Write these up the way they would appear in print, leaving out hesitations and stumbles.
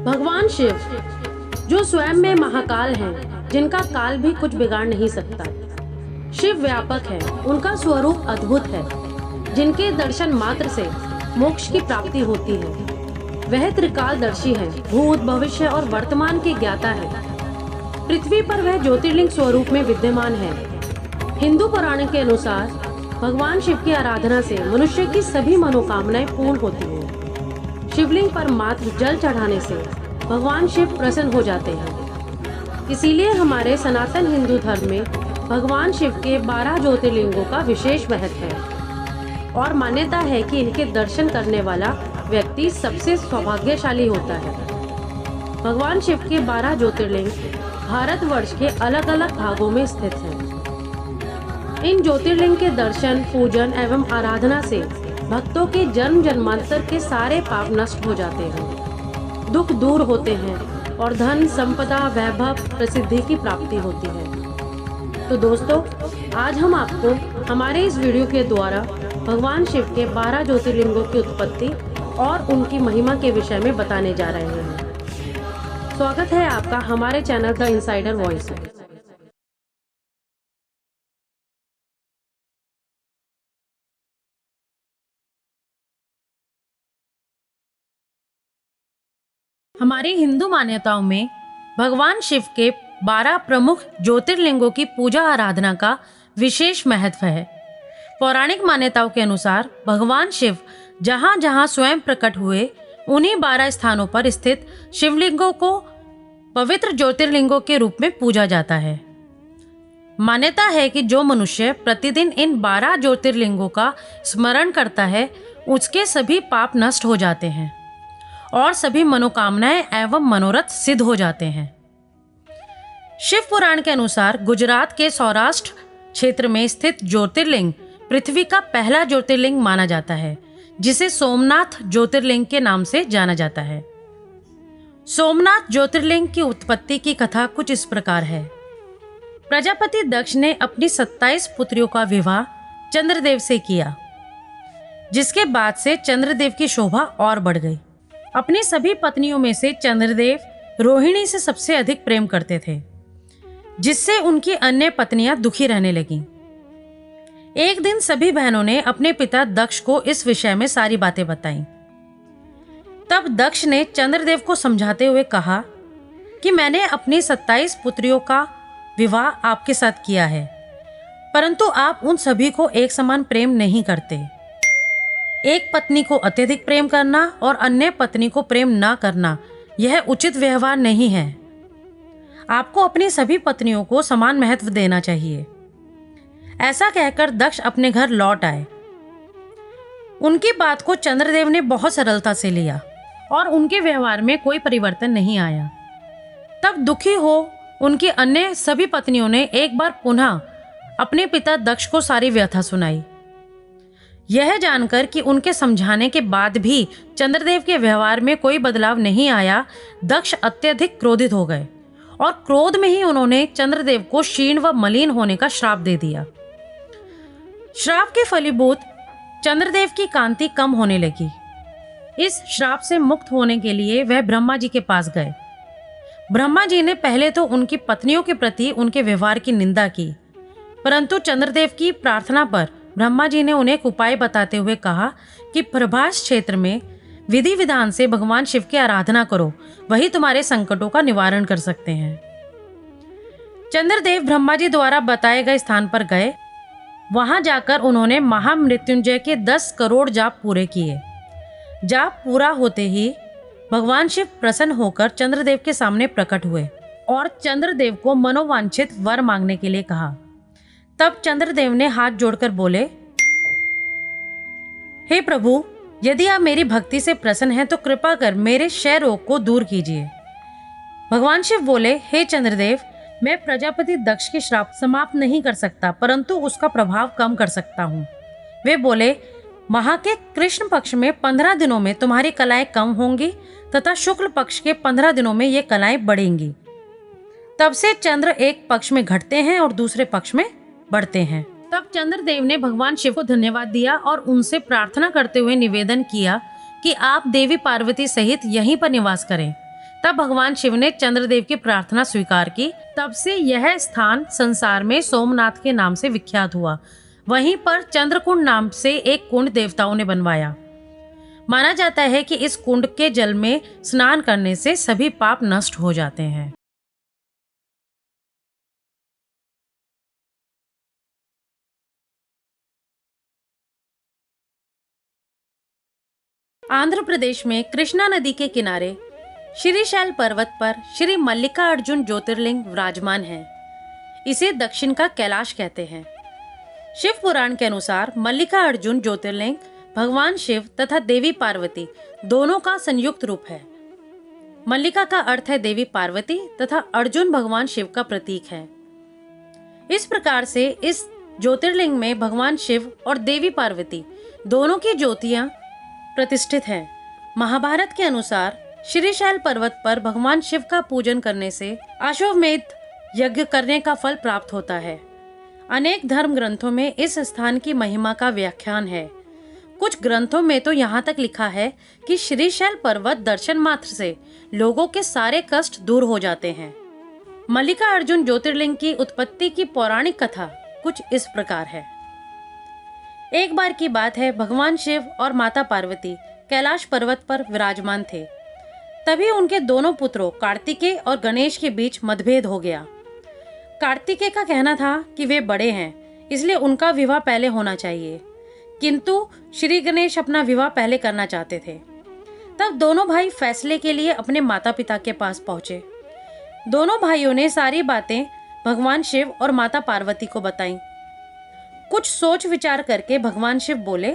भगवान शिव जो स्वयं में महाकाल हैं, जिनका काल भी कुछ बिगाड़ नहीं सकता। शिव व्यापक है, उनका स्वरूप अद्भुत है, जिनके दर्शन मात्र से मोक्ष की प्राप्ति होती है। वह त्रिकालदर्शी है, भूत भविष्य और वर्तमान के ज्ञाता है। पृथ्वी पर वह ज्योतिर्लिंग स्वरूप में विद्यमान है। हिंदू पुराण के अनुसार भगवान शिव की आराधना से मनुष्य की सभी मनोकामनाएं पूर्ण होती हैं। शिवलिंग पर मात्र जल चढ़ाने से भगवान शिव प्रसन्न हो जाते हैं। इसीलिए हमारे सनातन हिंदू धर्म में भगवान शिव के 12 ज्योतिर्लिंगों का विशेष महत्व है और मान्यता है कि इनके दर्शन करने वाला व्यक्ति सबसे सौभाग्यशाली होता है। भगवान शिव के 12 ज्योतिर्लिंग भारतवर्ष के अलग अलग भागों में स्थित हैं। इन ज्योतिर्लिंग के दर्शन, पूजन एवं आराधना से भक्तों के जन्म जन्मांतर के सारे पाप नष्ट हो जाते हैं, दुख दूर होते हैं और धन संपदा वैभव प्रसिद्धि की प्राप्ति होती है। तो दोस्तों, आज हम आपको हमारे इस वीडियो के द्वारा भगवान शिव के 12 ज्योतिर्लिंगों की उत्पत्ति और उनकी महिमा के विषय में बताने जा रहे हैं। स्वागत है आपका हमारे चैनल द इनसाइडर वॉइस में। हमारी हिंदू मान्यताओं में भगवान शिव के 12 प्रमुख ज्योतिर्लिंगों की पूजा आराधना का विशेष महत्व है। पौराणिक मान्यताओं के अनुसार भगवान शिव जहाँ जहाँ स्वयं प्रकट हुए, उन्हीं 12 स्थानों पर स्थित शिवलिंगों को पवित्र ज्योतिर्लिंगों के रूप में पूजा जाता है। मान्यता है कि जो मनुष्य प्रतिदिन इन 12 ज्योतिर्लिंगों का स्मरण करता है, उसके सभी पाप नष्ट हो जाते हैं और सभी मनोकामनाएं एवं मनोरथ सिद्ध हो जाते हैं। शिव पुराण के अनुसार गुजरात के सौराष्ट्र क्षेत्र में स्थित ज्योतिर्लिंग पृथ्वी का पहला ज्योतिर्लिंग माना जाता है, जिसे सोमनाथ ज्योतिर्लिंग के नाम से जाना जाता है। सोमनाथ ज्योतिर्लिंग की उत्पत्ति की कथा कुछ इस प्रकार है। प्रजापति दक्ष ने अपनी 27 पुत्रियों का विवाह चंद्रदेव से किया, जिसके बाद से चंद्रदेव की शोभा और बढ़ गई। अपनी सभी पत्नियों में से चंद्रदेव रोहिणी से सबसे अधिक प्रेम करते थे, जिससे उनकी अन्य पत्नियां दुखी रहने लगीं। एक दिन सभी बहनों ने अपने पिता दक्ष को इस विषय में सारी बातें बताईं। तब दक्ष ने चंद्रदेव को समझाते हुए कहा कि मैंने अपनी 27 पुत्रियों का विवाह आपके साथ किया है, परंतु आप उन सभी को एक समान प्रेम नहीं करते। एक पत्नी को अत्यधिक प्रेम करना और अन्य पत्नी को प्रेम ना करना, यह उचित व्यवहार नहीं है। आपको अपनी सभी पत्नियों को समान महत्व देना चाहिए। ऐसा कहकर दक्ष अपने घर लौट आए। उनकी बात को चंद्रदेव ने बहुत सरलता से लिया और उनके व्यवहार में कोई परिवर्तन नहीं आया। तब दुखी हो उनकी अन्य सभी पत्नियों ने एक बार पुनः अपने पिता दक्ष को सारी व्यथा सुनाई। यह जानकर कि उनके समझाने के बाद भी चंद्रदेव के व्यवहार में कोई बदलाव नहीं आया, दक्ष अत्यधिक क्रोधित हो गए और क्रोध में ही उन्होंने चंद्रदेव को क्षीण व मलिन होने का श्राप दे दिया। श्राप के फलीभूत चंद्रदेव की कांति कम होने लगी। इस श्राप से मुक्त होने के लिए वह ब्रह्मा जी के पास गए। ब्रह्मा जी ने पहले तो उनकी पत्नियों के प्रति उनके व्यवहार की निंदा की, परंतु चंद्रदेव की प्रार्थना पर ब्रह्मा जी ने उन्हें एक उपाय बताते हुए कहा कि प्रभास क्षेत्र में विधि विधान से भगवान शिव की आराधना करो, वही तुम्हारे संकटों का निवारण कर सकते हैं। चंद्रदेव ब्रह्मा जी द्वारा बताए गए स्थान पर गए। वहां जाकर उन्होंने महामृत्युंजय के 10 करोड़ जाप पूरे किए। जाप पूरा होते ही भगवान शिव प्रसन्न होकर चंद्रदेव के सामने प्रकट हुए और चंद्रदेव को मनोवांछित वर मांगने के लिए कहा। तब चंद्रदेव ने हाथ जोड़कर बोले, हे प्रभु, यदि आप मेरी भक्ति से प्रसन्न हैं तो कृपा कर मेरे क्षय रोग को दूर कीजिए। भगवान शिव बोले, हे चंद्रदेव, मैं प्रजापति दक्ष की श्राप समाप्त नहीं कर सकता, परंतु उसका प्रभाव कम कर सकता हूँ। वे बोले, माह के कृष्ण पक्ष में 15 दिनों में तुम्हारी कलाएं कम होंगी तथा शुक्ल पक्ष के 15 दिनों में ये कलाएं बढ़ेंगी। तब से चंद्र एक पक्ष में घटते हैं और दूसरे पक्ष में बढ़ते हैं। तब चंद्रदेव ने भगवान शिव को धन्यवाद दिया और उनसे प्रार्थना करते हुए निवेदन किया कि आप देवी पार्वती सहित यहीं पर निवास करें, तब भगवान शिव ने चंद्रदेव की प्रार्थना स्वीकार की। तब से यह स्थान संसार में सोमनाथ के नाम से विख्यात हुआ। वहीं पर चंद्रकुंड नाम से एक कुंड देवताओं ने बनवाया। माना जाता है कि इस कुंड के जल में स्नान करने से सभी पाप नष्ट हो जाते हैं। आंध्र प्रदेश में कृष्णा नदी के किनारे श्रीशैल पर्वत पर श्री मल्लिकार्जुन ज्योतिर्लिंग विराजमान है। इसे दक्षिण का कैलाश कहते हैं। शिव पुराण के अनुसार मल्लिकार्जुन ज्योतिर्लिंग भगवान शिव तथा देवी पार्वती दोनों का संयुक्त रूप है। मल्लिका का अर्थ है देवी पार्वती तथा अर्जुन भगवान शिव का प्रतीक है। इस प्रकार से इस ज्योतिर्लिंग में भगवान शिव और देवी पार्वती दोनों की ज्योतियां प्रतिष्ठित हैं। महाभारत के अनुसार श्रीशैल पर्वत पर भगवान शिव का पूजन करने से अश्वमेध यज्ञ करने का फल प्राप्त होता है। अनेक धर्म ग्रंथों में इस स्थान की महिमा का व्याख्यान है। कुछ ग्रंथों में तो यहाँ तक लिखा है कि श्रीशैल पर्वत दर्शन मात्र से लोगों के सारे कष्ट दूर हो जाते हैं। मल्लिकार्जुन ज्योतिर्लिंग की उत्पत्ति की पौराणिक कथा कुछ इस प्रकार है। एक बार की बात है, भगवान शिव और माता पार्वती कैलाश पर्वत पर विराजमान थे। तभी उनके दोनों पुत्रों कार्तिकेय और गणेश के बीच मतभेद हो गया। कार्तिकेय का कहना था कि वे बड़े हैं, इसलिए उनका विवाह पहले होना चाहिए, किंतु श्री गणेश अपना विवाह पहले करना चाहते थे। तब दोनों भाई फैसले के लिए अपने माता पिता के पास पहुंचे। दोनों भाइयों ने सारी बातें भगवान शिव और माता पार्वती को बताईं। कुछ सोच विचार करके भगवान शिव बोले,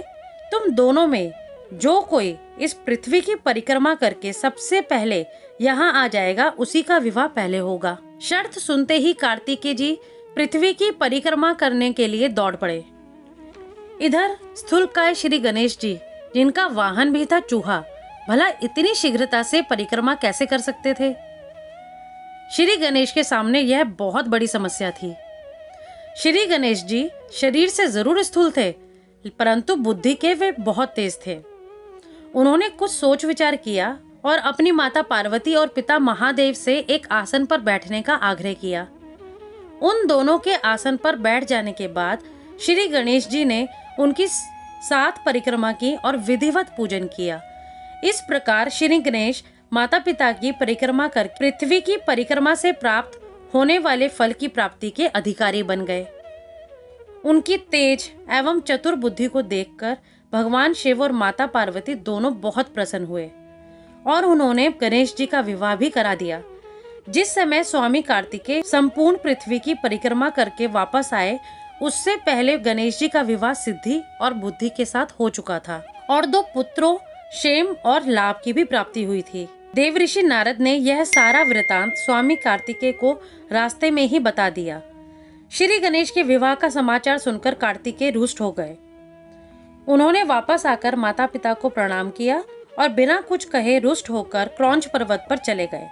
तुम दोनों में जो कोई इस पृथ्वी की परिक्रमा करके सबसे पहले यहाँ आ जाएगा, उसी का विवाह पहले होगा। शर्त सुनते ही कार्तिकेय जी पृथ्वी की परिक्रमा करने के लिए दौड़ पड़े। इधर स्थूलकाय श्री गणेश जी, जिनका वाहन भी था चूहा, भला इतनी शीघ्रता से परिक्रमा कैसे कर सकते थे? श्री गणेश के सामने यह बहुत बड़ी समस्या थी। श्री गणेश जी शरीर से जरूर स्थूल थे, परंतु बुद्धि के वे बहुत तेज थे। उन्होंने कुछ सोच विचार किया और अपनी माता पार्वती और पिता महादेव से एक आसन पर बैठने का आग्रह किया। उन दोनों के आसन पर बैठ जाने के बाद श्री गणेश जी ने उनकी 7 परिक्रमा की और विधिवत पूजन किया। इस प्रकार श्री गणेश माता पिता की परिक्रमा कर पृथ्वी की परिक्रमा से प्राप्त होने वाले फल की प्राप्ति के अधिकारी बन गए। उनकी तेज एवं चतुर बुद्धि को देखकर भगवान शिव और माता पार्वती दोनों बहुत प्रसन्न हुए और उन्होंने गणेश जी का विवाह भी करा दिया। जिस समय स्वामी कार्तिकेय संपूर्ण पृथ्वी की परिक्रमा करके वापस आए, उससे पहले गणेश जी का विवाह सिद्धि और बुद्धि के साथ हो चुका था और 2 पुत्रों क्षेम और लाभ की भी प्राप्ति हुई थी। देवऋषि नारद ने यह सारा वृतांत स्वामी कार्तिकेय को रास्ते में ही बता दिया। श्री गणेश के विवाह का समाचार सुनकर कार्तिकेय रुष्ट हो गए। उन्होंने वापस आकर माता पिता को प्रणाम किया और बिना कुछ कहे रुष्ट होकर क्रौंच पर्वत पर चले गए।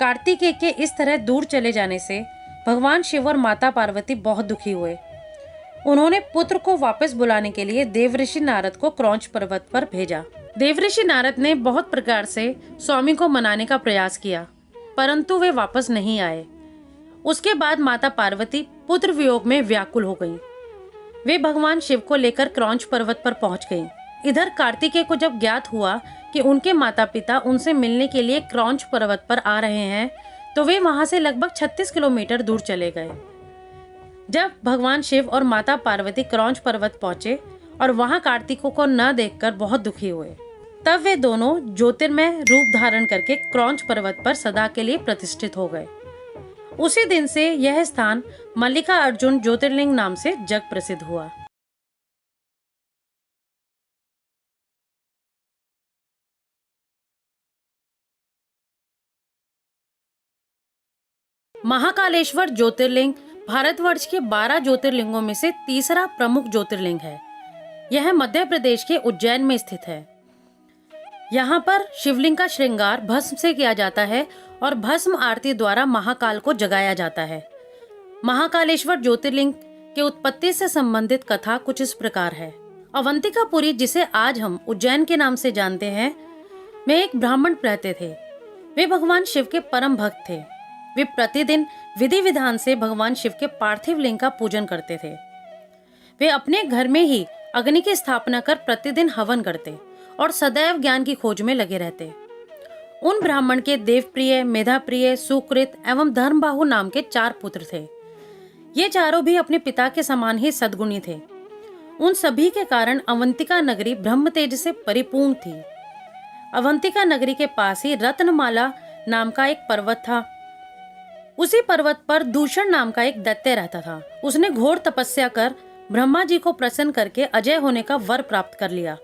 कार्तिकेय के इस तरह दूर चले जाने से भगवान शिव और माता पार्वती बहुत दुखी हुए। उन्होंने पुत्र को वापस बुलाने के लिए देवऋषि नारद को क्रौंच पर्वत पर भेजा। देवऋषि नारद ने बहुत प्रकार से स्वामी को मनाने का प्रयास किया, परंतु वे वापस नहीं आए। उसके बाद माता पार्वती पुत्र वियोग में व्याकुल हो गईं। वे भगवान शिव को लेकर क्रौंच पर्वत पर पहुंच गईं। इधर कार्तिकेय को जब ज्ञात हुआ कि उनके माता पिता उनसे मिलने के लिए क्रौंच पर्वत पर आ रहे हैं, तो वे वहां से लगभग 36 किलोमीटर दूर चले गए। जब भगवान शिव और माता पार्वती क्रौंच पर्वत पहुंचे और वहां कार्तिकों को न देखकर बहुत दुखी हुए, तब वे दोनों ज्योतिर्मय रूप धारण करके क्रौंच पर्वत पर सदा के लिए प्रतिष्ठित हो गए। उसी दिन से यह स्थान मल्लिकार्जुन ज्योतिर्लिंग नाम से जग प्रसिद्ध हुआ। महाकालेश्वर ज्योतिर्लिंग भारतवर्ष के 12 ज्योतिर्लिंगों में से तीसरा प्रमुख ज्योतिर्लिंग है। यह मध्य प्रदेश के उज्जैन में स्थित है। यहाँ पर शिवलिंग का श्रृंगार भस्म से किया जाता है और भस्म आरती द्वारा महाकाल को जगाया जाता है। महाकालेश्वर ज्योतिर्लिंग के उत्पत्ति से संबंधित कथा कुछ इस प्रकार है। अवंतिकापुरी, जिसे आज हम उज्जैन के नाम से जानते हैं, में एक ब्राह्मण रहते थे। वे भगवान शिव के परम भक्त थे। वे प्रतिदिन विधि विधान से भगवान शिव के पार्थिव लिंग का पूजन करते थे। वे अपने घर में ही अग्नि की स्थापना कर प्रतिदिन हवन करते और सदैव ज्ञान की खोज में लगे रहते। उन ब्राह्मण के देवप्रिय, मेधाप्रिय, सुकृत एवं धर्मबाहु नाम के 4 पुत्र थे। ये चारों भी अपने पिता के समान ही सद्गुणी थे। उन सभी के कारण अवंतिका नगरी ब्रह्म तेज से परिपूर्ण थी। अवंतिका नगरी के पास ही रत्नमाला नाम का एक पर्वत था। उसी पर्वत पर दूषण नाम का एक दैत्य रहता था। उसने घोर तपस्या कर ब्रह्मा जी को प्रसन्न करके अजय होने का वर प्राप्त कर लिया।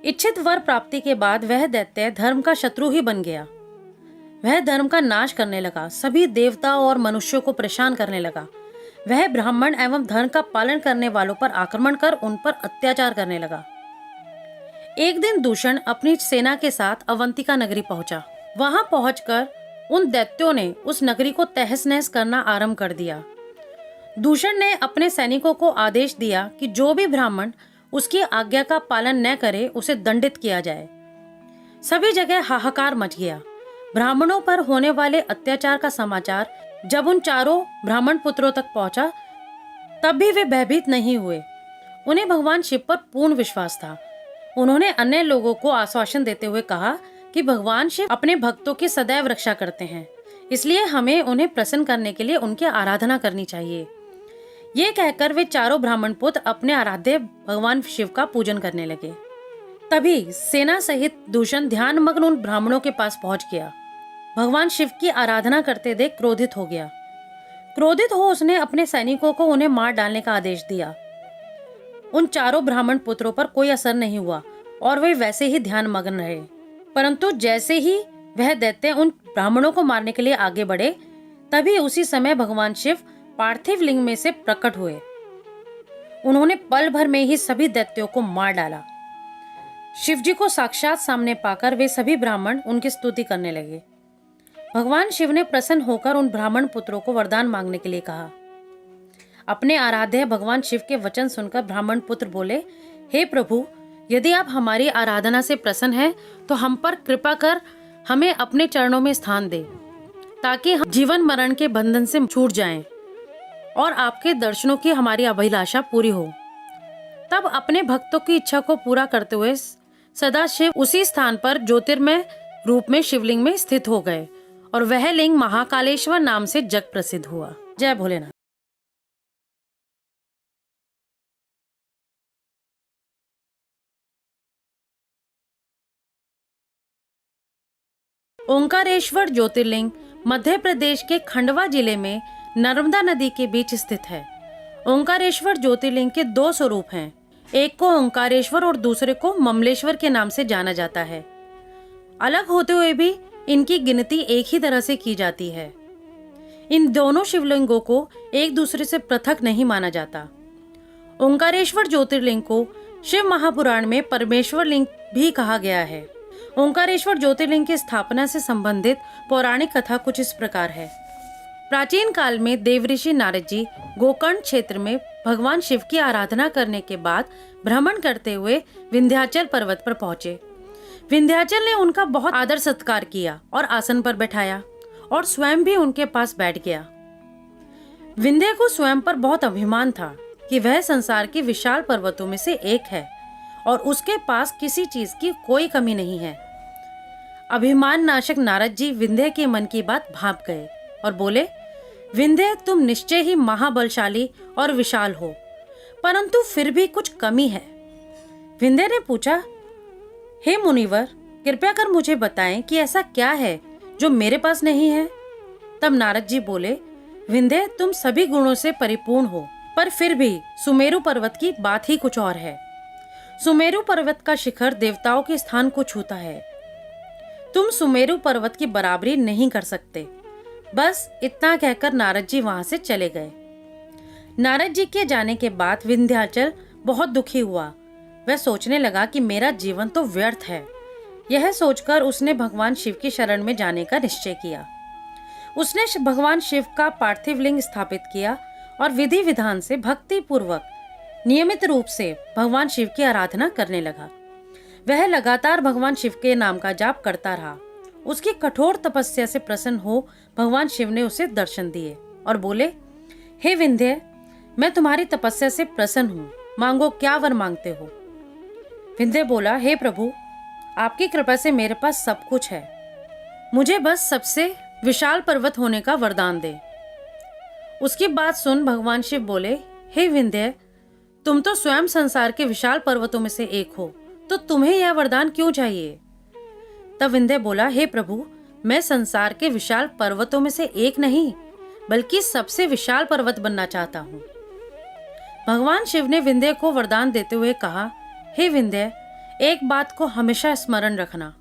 इच्छित वर प्राप्ति के बाद वह दैत्य धर्म का शत्रु ही बन गया। वह धर्म का नाश करने लगा, सभी देवताओं और मनुष्यों को परेशान करने लगा। वह ब्राह्मण एवं धर्म का पालन करने वालों पर आक्रमण कर उन पर अत्याचार करने लगा। एक दिन दूषण अपनी सेना के साथ अवंतिका नगरी पहुंचा। वहां पहुंचकर उन दैत्यों ने उस नगरी को तहस नहस करना आरंभ कर दिया। दूषण ने अपने सैनिकों को आदेश दिया कि जो भी ब्राह्मण उसकी आज्ञा का पालन न करे उसे दंडित किया जाए। सभी जगह हाहाकार मच गया। ब्राह्मणों पर होने वाले अत्याचार का समाचार जब उन चारों ब्राह्मण पुत्रों तक पहुंचा तब भी वे भयभीत नहीं हुए। उन्हें भगवान शिव पर पूर्ण विश्वास था। उन्होंने अन्य लोगों को आश्वासन देते हुए कहा कि भगवान शिव अपने भक्तों की सदैव रक्षा करते हैं, इसलिए हमें उन्हें प्रसन्न करने के लिए उनकी आराधना करनी चाहिए। ये कहकर वे चारों ब्राह्मण पुत्र अपने आराध्य भगवान शिव का पूजन करने लगे। तभी सेना सहित दूषण ध्यान मग्न उन ब्राह्मणों के पास पहुंच गया। भगवान शिव की आराधना करते देख क्रोधित हो गया। क्रोधित हो उसने अपने सैनिकों को उन्हें मार डालने का आदेश दिया। उन चारों ब्राह्मण पुत्रों पर कोई असर नहीं हुआ और वे वैसे ही ध्यान मग्न रहे। परंतु जैसे ही वह दैत्य उन ब्राह्मणों को मारने के लिए आगे बढ़े तभी उसी समय भगवान शिव पार्थिव लिंग में से प्रकट हुए। उन्होंने पल भर में ही सभी दैत्यों को मार डाला। शिव जी को साक्षात सामने पाकर वे सभी ब्राह्मण उनकी स्तुति करने लगे। भगवान शिव ने प्रसन्न होकर उन ब्राह्मण पुत्रों को वरदान मांगने के लिए कहा। अपने आराध्य भगवान शिव के वचन सुनकर ब्राह्मण पुत्र बोले, हे प्रभु, यदि आप हमारी आराधना से प्रसन्न हैं तो हम पर कृपा कर हमें अपने चरणों में स्थान दे, ताकि हम जीवन मरण के बंधन से छूट जाएं और आपके दर्शनों की हमारी अभिलाषा पूरी हो। तब अपने भक्तों की इच्छा को पूरा करते हुए सदाशिव उसी स्थान पर ज्योतिर्मय रूप में शिवलिंग में स्थित हो गए और वह लिंग महाकालेश्वर नाम से जग प्रसिद्ध हुआ। जय भोलेनाथ। ओंकारेश्वर ज्योतिर्लिंग मध्य प्रदेश के खंडवा जिले में नर्मदा नदी के बीच स्थित है। ओंकारेश्वर ज्योतिर्लिंग के 2 स्वरूप हैं। एक को ओंकारेश्वर और दूसरे को ममलेश्वर के नाम से जाना जाता है। अलग होते हुए भी इनकी गिनती एक ही तरह से की जाती है। इन दोनों शिवलिंगों को एक दूसरे से पृथक नहीं माना जाता। ओंकारेश्वर ज्योतिर्लिंग को शिव महापुराण में परमेश्वर लिंग भी कहा गया है। ओंकारेश्वर ज्योतिर्लिंग की स्थापना से संबंधित पौराणिक कथा कुछ इस प्रकार है। प्राचीन काल में देवऋषि नारद जी गोकर्ण क्षेत्र में भगवान शिव की आराधना करने के बाद भ्रमण करते हुए विंध्याचल पर्वत पर पहुंचे। विंध्याचल ने उनका बहुत आदर सत्कार किया और आसन पर बैठाया और स्वयं भी उनके पास बैठ गया। विंध्य को स्वयं पर बहुत अभिमान था कि वह संसार के विशाल पर्वतों में से एक है और उसके पास किसी चीज की कोई कमी नहीं है। अभिमान नाशक नारद जी विंध्य के मन की बात भांप गए और बोले, विंध्य, तुम निश्चय ही महाबलशाली और विशाल हो, परंतु फिर भी कुछ कमी है। विंध्य ने पूछा, हे मुनिवर, कृपया कर मुझे बताएं कि ऐसा क्या है जो मेरे पास नहीं है। तब नारद जी बोले, विंध्य, तुम सभी गुणों से परिपूर्ण हो, पर फिर भी सुमेरु पर्वत की बात ही कुछ और है। सुमेरु पर्वत का शिखर देवताओं के स्थान को छूता है। तुम सुमेरु पर्वत की बराबरी नहीं कर सकते। बस इतना कहकर नारद जी वहां से चले गए। नारद जी के जाने के बाद विंध्याचल बहुत दुखी हुआ। वह सोचने लगा कि मेरा जीवन तो व्यर्थ है। यह सोचकर उसने भगवान शिव की शरण में जाने का निश्चय किया। उसने भगवान शिव का पार्थिव लिंग स्थापित किया और विधि विधान से भक्ति पूर्वक नियमित रूप से भगवान शिव की आराधना करने लगा। वह लगातार भगवान शिव के नाम का जाप करता रहा उसकी कठोर तपस्या से प्रसन्न हो भगवान शिव ने उसे दर्शन दिए और बोले, हे विंध्य, मैं तुम्हारी तपस्या से प्रसन्न हूँ, मांगो, क्या वर मांगते हो। विंध्य बोला, हे प्रभु, आपकी कृपा से मेरे पास सब कुछ है, मुझे बस सबसे विशाल पर्वत होने का वरदान दे। उसकी बात सुन भगवान शिव बोले, हे विंध्य, तुम तो स्वयं संसार के विशाल पर्वतों में से एक हो, तो तुम्हें यह वरदान क्यों चाहिए। तब विंध्य बोला, हे प्रभु, मैं संसार के विशाल पर्वतों में से एक नहीं बल्कि सबसे विशाल पर्वत बनना चाहता हूँ। भगवान शिव ने विंध्य को वरदान देते हुए कहा, हे विंध्य, एक बात को हमेशा स्मरण रखना,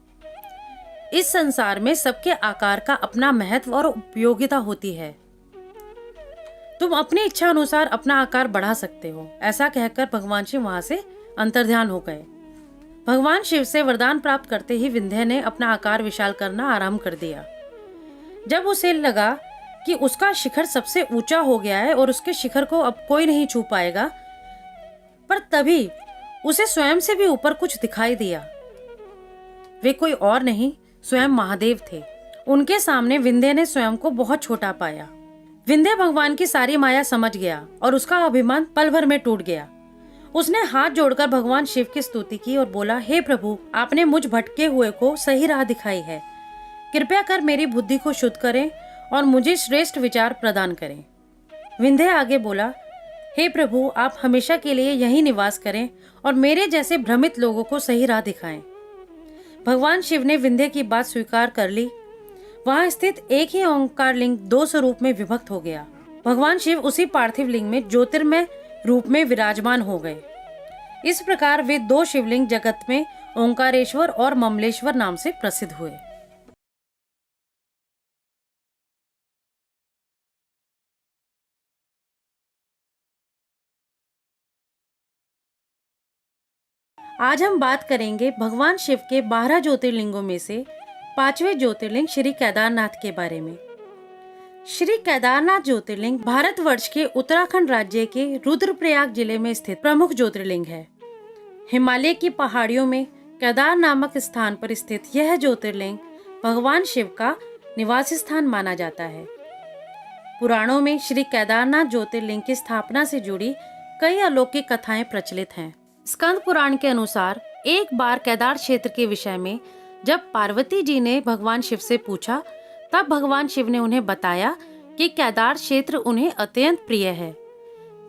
इस संसार में सबके आकार का अपना महत्व और उपयोगिता होती है। तुम अपनी इच्छा अनुसार अपना आकार बढ़ा सकते हो। ऐसा कहकर भगवान शिव वहां से अंतर्ध्यान हो गए। भगवान शिव से वरदान प्राप्त करते ही विंध्य ने अपना आकार विशाल करना आरंभ कर दिया। जब उसे लगा कि उसका शिखर सबसे ऊंचा हो गया है और उसके शिखर को अब कोई नहीं छू पाएगा, पर तभी उसे स्वयं से भी ऊपर कुछ दिखाई दिया। वे कोई और नहीं, स्वयं महादेव थे। उनके सामने विंध्य ने स्वयं को बहुत छोटा पाया। विंध्य भगवान की सारी माया समझ गया और उसका अभिमान पल भर में टूट गया। उसने हाथ जोड़कर भगवान शिव की स्तुति की और बोला, हे प्रभु, आपने मुझ भटके हुए को सही राह दिखाई है, कृपया कर मेरी बुद्धि को शुद्ध करें और मुझे श्रेष्ठ विचार प्रदान करें। विंध्य आगे बोला, हे प्रभु, आप हमेशा के लिए यहीं निवास करें और मेरे जैसे भ्रमित लोगों को सही राह दिखाएं। भगवान शिव ने विंध्य की बात स्वीकार कर ली। वहां स्थित एक ही ओंकार लिंग दो स्वरूप में विभक्त हो गया। भगवान शिव उसी पार्थिव लिंग में ज्योतिर्मय रूप में विराजमान हो गए। इस प्रकार वे दो शिवलिंग जगत में ओंकारेश्वर और ममलेश्वर नाम से प्रसिद्ध हुए। आज हम बात करेंगे भगवान शिव के 12 ज्योतिर्लिंगों में से 5वें ज्योतिर्लिंग श्री केदारनाथ के बारे में। श्री केदारनाथ ज्योतिर्लिंग भारतवर्ष के उत्तराखंड राज्य के रुद्रप्रयाग जिले में स्थित प्रमुख ज्योतिर्लिंग है। हिमालय की पहाड़ियों में केदार नामक स्थान पर स्थित यह ज्योतिर्लिंग भगवान शिव का निवास स्थान माना जाता है। पुराणों में श्री केदारनाथ ज्योतिर्लिंग की स्थापना से जुड़ी कई अलौकिक कथाएं प्रचलित हैं। स्कंद पुराण के अनुसार एक बार केदार क्षेत्र के विषय में जब पार्वती जी ने भगवान शिव से पूछा, तब भगवान शिव ने उन्हें बताया कि केदार क्षेत्र उन्हें अत्यंत प्रिय है।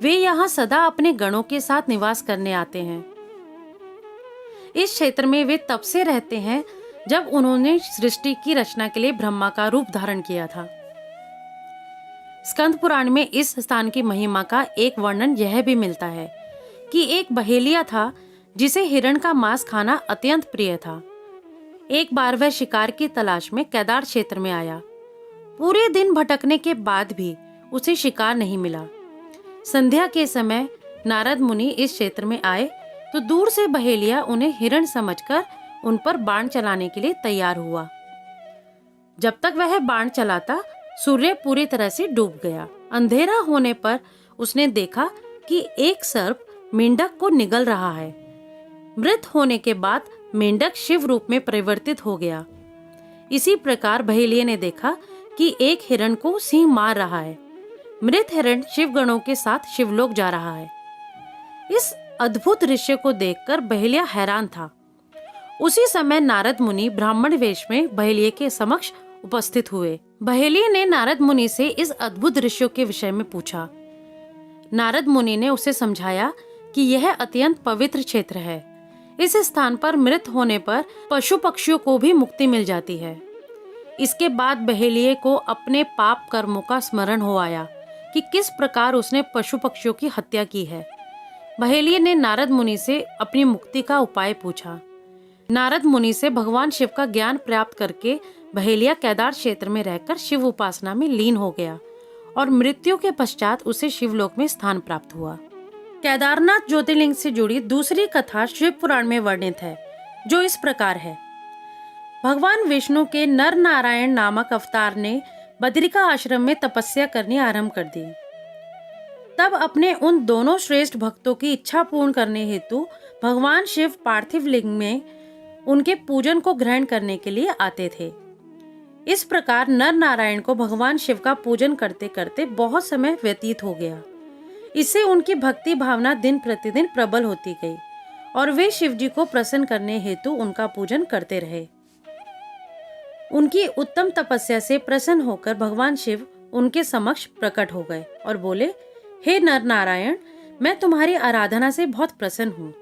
वे यहाँ सदा अपने गणों के साथ निवास करने आते हैं। इस क्षेत्र में वे तब से रहते हैं जब उन्होंने सृष्टि की रचना के लिए ब्रह्मा का रूप धारण किया था। स्कंद पुराण में इस स्थान की महिमा का एक वर्णन यह भी मिलता है कि एक बहेलिया था जिसे हिरण का मांस खाना अत्यंत प्रिय था। एक बार वह शिकार की तलाश में केदार क्षेत्र में आया। पूरे दिन भटकने के बाद भी उसे शिकार नहीं मिला। संध्या के समय नारद मुनि इस क्षेत्र में आए तो दूर से बहेलिया उन्हें हिरण समझकर उन पर बाण चलाने के लिए तैयार हुआ। जब तक वह बाण चलाता, सूर्य पूरी तरह से डूब गया। अंधेरा होने पर उसने देखा कि एक सर्प मेंढक को निगल रहा है। मृत होने के बाद मेंढक शिव रूप में परिवर्तित हो गया। इसी प्रकार बहेलिये ने देखा कि एक हिरण को सिंह मार रहा है। मृत हिरण शिव गणों के साथ शिवलोक जा रहा है। इस अद्भुत दृश्य को देखकर बहेलिया हैरान था। उसी समय नारद मुनि ब्राह्मण वेश में बहेलिये के समक्ष उपस्थित हुए। बहेलिये ने नारद मुनि से इस अद्भुत दृश्यों के विषय में पूछा। नारद मुनि ने उसे समझाया कि यह अत्यंत पवित्र क्षेत्र है। इस स्थान पर मृत होने पर पशु पक्षियों को भी मुक्ति मिल जाती है। इसके बाद बहेलिये को अपने पाप कर्मों का स्मरण हो आया कि किस प्रकार उसने पशु पक्षियों की हत्या की है। बहेलिये ने नारद मुनि से अपनी मुक्ति का उपाय पूछा। नारद मुनि से भगवान शिव का ज्ञान प्राप्त करके बहेलिया केदार क्षेत्र में रहकर शिव उपासना में लीन हो गया और मृत्यु के पश्चात उसे शिवलोक में स्थान प्राप्त हुआ। केदारनाथ ज्योतिर्लिंग से जुड़ी दूसरी कथा शिव पुराण में वर्णित है, जो इस प्रकार है। भगवान विष्णु के नर नारायण नामक अवतार ने बद्रिका आश्रम में तपस्या करनी आरंभ कर दी। तब अपने उन दोनों श्रेष्ठ भक्तों की इच्छा पूर्ण करने हेतु भगवान शिव पार्थिव लिंग में उनके पूजन को ग्रहण करने के लिए आते थे। इस प्रकार नर नारायण को भगवान शिव का पूजन करते करते बहुत समय व्यतीत हो गया। इससे उनकी भक्ति भावना दिन प्रतिदिन प्रबल होती गई और वे शिव जी को प्रसन्न करने हेतु उनका पूजन करते रहे। उनकी उत्तम तपस्या से प्रसन्न होकर भगवान शिव उनके समक्ष प्रकट हो गए और बोले, हे नर नारायण, मैं तुम्हारी आराधना से बहुत प्रसन्न हूँ,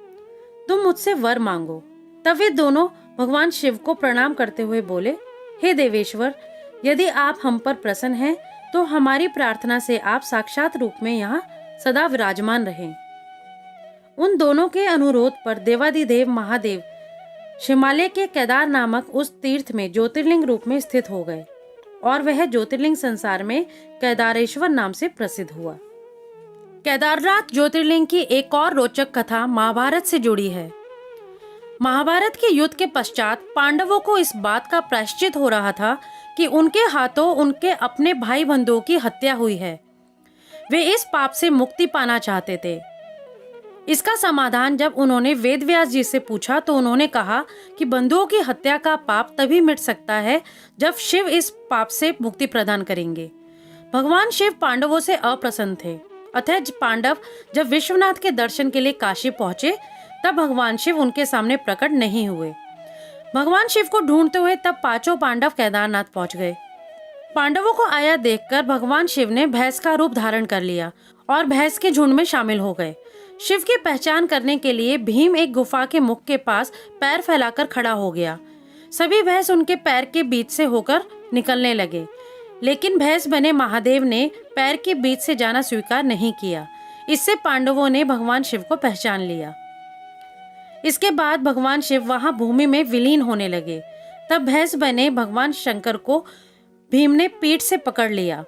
तुम मुझसे वर मांगो। तब वे दोनों भगवान शिव को प्रणाम करते हुए बोले, हे देवेश्वर, यदि आप हम पर प्रसन्न हैं तो हमारी प्रार्थना से आप साक्षात रूप में यहाँ सदा विराजमान रहें। उन दोनों के अनुरोध पर देवादिदेव महादेव हिमालय के केदार नामक उस तीर्थ में ज्योतिर्लिंग रूप में स्थित हो गए और वह ज्योतिर्लिंग संसार में केदारेश्वर नाम से प्रसिद्ध हुआ। केदारनाथ ज्योतिर्लिंग की एक और रोचक कथा महाभारत से जुड़ी है। महाभारत के युद्ध के पश्चात पांडवों को इस बात का प्रायश्चित हो रहा था कि उनके हाथों उनके अपने भाई बंधुओं की हत्या हुई है। वे इस पाप से मुक्ति पाना चाहते थे। इसका समाधान जब उन्होंने वेदव्यास जी से पूछा तो उन्होंने कहा कि बंधुओं की हत्या का पाप तभी मिट सकता है जब शिव इस पाप से मुक्ति प्रदान करेंगे। भगवान शिव पांडवों से अप्रसन्न थे, अतः पांडव जब विश्वनाथ के दर्शन के लिए काशी पहुंचे तब भगवान शिव उनके सामने प्रकट नहीं हुए। भगवान शिव को ढूंढते हुए तब पांचों पांडव केदारनाथ पहुंच गए। पांडवों को आया देखकर भगवान शिव ने भैंस का रूप धारण कर लिया और भैंस के झुंड में शामिल हो गए। शिव की पहचान करने के लिए भीम एक गुफा के मुख के पास पैर फैलाकर खड़ा हो गया। सभी भैंस उनके पैर के बीच से होकर निकलने लगे, लेकिन भैंस बने महादेव ने पैर के बीच से जाना स्वीकार नहीं किया। इससे पांडवों ने भगवान शिव को पहचान लिया। इसके बाद भगवान शिव वहां भूमि में विलीन होने लगे। तब भैंस बने भगवान शंकर को भीम ने पीठ से पकड़ लिया।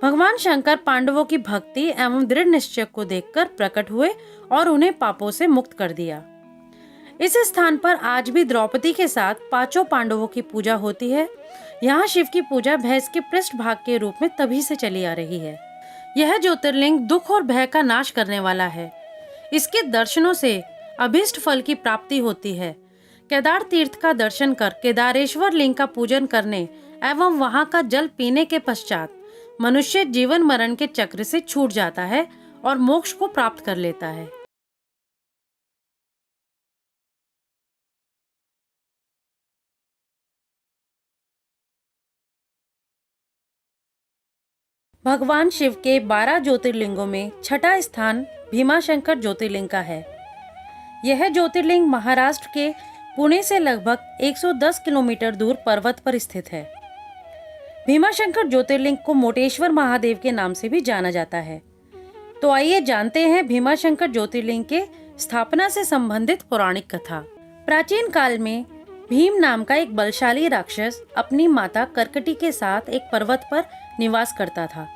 भगवान शंकर पांडवों की भक्ति एवं दृढ़ निश्चय को देखकर प्रकट हुए और उन्हें पापों से मुक्त कर दिया। इस स्थान पर आज भी द्रौपदी के साथ पांचों पांडवों की पूजा होती है। यहाँ शिव की पूजा भैंस के पृष्ठ भाग के रूप में तभी से चली आ रही है। यह ज्योतिर्लिंग दुख और भय का नाश करने वाला है। इसके दर्शनों से अभीष्ट फल की प्राप्ति होती है। केदार तीर्थ का दर्शन कर केदारेश्वर लिंग का पूजन करने एवं वहां का जल पीने के पश्चात मनुष्य जीवन मरण के चक्र से छूट जाता है और मोक्ष को प्राप्त कर लेता है। भगवान शिव के 12 ज्योतिर्लिंगों में छठा स्थान भीमाशंकर ज्योतिर्लिंग का है। यह ज्योतिर्लिंग महाराष्ट्र के पुणे से लगभग 110 किलोमीटर दूर पर्वत पर स्थित है। भीमाशंकर ज्योतिर्लिंग को मोटेश्वर महादेव के नाम से भी जाना जाता है। तो आइए जानते हैं भीमाशंकर ज्योतिर्लिंग के स्थापना से संबंधित पौराणिक कथा। प्राचीन काल में भीम नाम का एक बलशाली राक्षस अपनी माता करकटी के साथ एक पर्वत पर निवास करता था।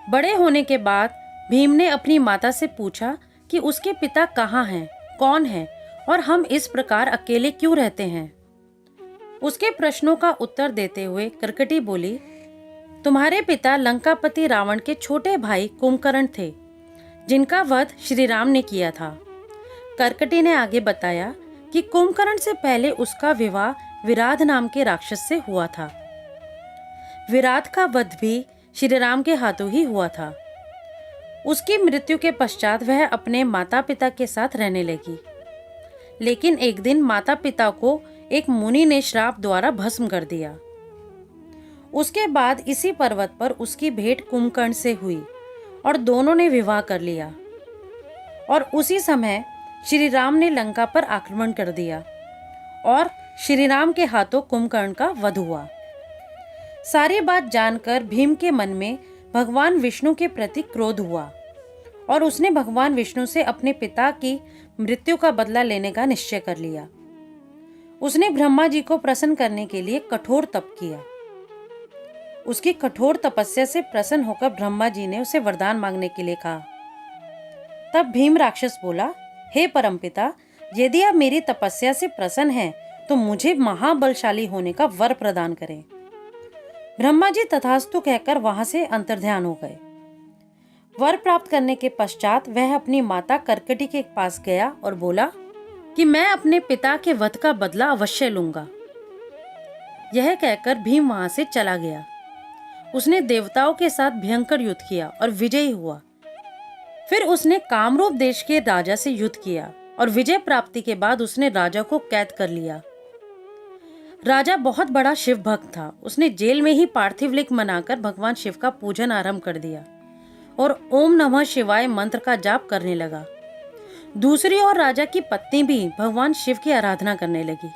बड़े होने के बाद भीम ने अपनी माता से पूछा कि उसके पिता कहाँ हैं, कौन हैं और हम इस प्रकार अकेले क्यों रहते हैं। उसके प्रश्नों का उत्तर देते हुए करकटी बोली, तुम्हारे पिता लंकापति रावण के छोटे भाई कुंभकर्ण थे, जिनका वध श्री राम ने किया था। करकटी ने आगे बताया कि कुंभकर्ण से पहले उसका विवाह विराध नाम के राक्षस से हुआ था। विराध का वध भी श्री राम के हाथों ही हुआ था। उसकी मृत्यु के पश्चात वह अपने माता पिता के साथ रहने लगी, लेकिन एक दिन माता पिता को एक मुनि ने श्राप द्वारा भस्म कर दिया। उसके बाद इसी पर्वत पर उसकी भेंट कुंभकर्ण से हुई और दोनों ने विवाह कर लिया और उसी समय श्री राम ने लंका पर आक्रमण कर दिया और श्री राम के हाथों कुंभकर्ण का वध हुआ। सारी बात जानकर भीम के मन में भगवान विष्णु के प्रति क्रोध हुआ और उसने भगवान विष्णु से अपने पिता की मृत्यु का बदला लेने का निश्चय कर लिया। उसने ब्रह्मा जी को प्रसन्न करने के लिए कठोर तप किया। उसकी कठोर तपस्या से प्रसन्न होकर ब्रह्मा जी ने उसे वरदान मांगने के लिए कहा। तब भीम राक्षस बोला, हे परमपिता, यदि आप मेरी तपस्या से प्रसन्न हैं तो मुझे महाबलशाली होने का वर प्रदान करें। ब्रह्मा जी तथास्तु कहकर वहां से अंतर्ध्यान हो गए। वर प्राप्त करने के पश्चात वह अपनी माता करकटी के पास गया और बोला कि मैं अपने पिता के वध का बदला अवश्य लूंगा। यह कहकर भीम वहां से चला गया। उसने देवताओं के साथ भयंकर युद्ध किया और विजयी हुआ। फिर उसने कामरूप देश के राजा से युद्ध किया और विजय प्राप्ति के बाद उसने राजा को कैद कर लिया। राजा बहुत बड़ा शिव भक्त था। उसने जेल में ही पार्थिव लिंग बनाकर भगवान शिव का पूजन आरंभ कर दिया और ओम नमः शिवाय मंत्र का जाप करने लगा। दूसरी ओर राजा की पत्नी भी भगवान शिव की आराधना करने लगी।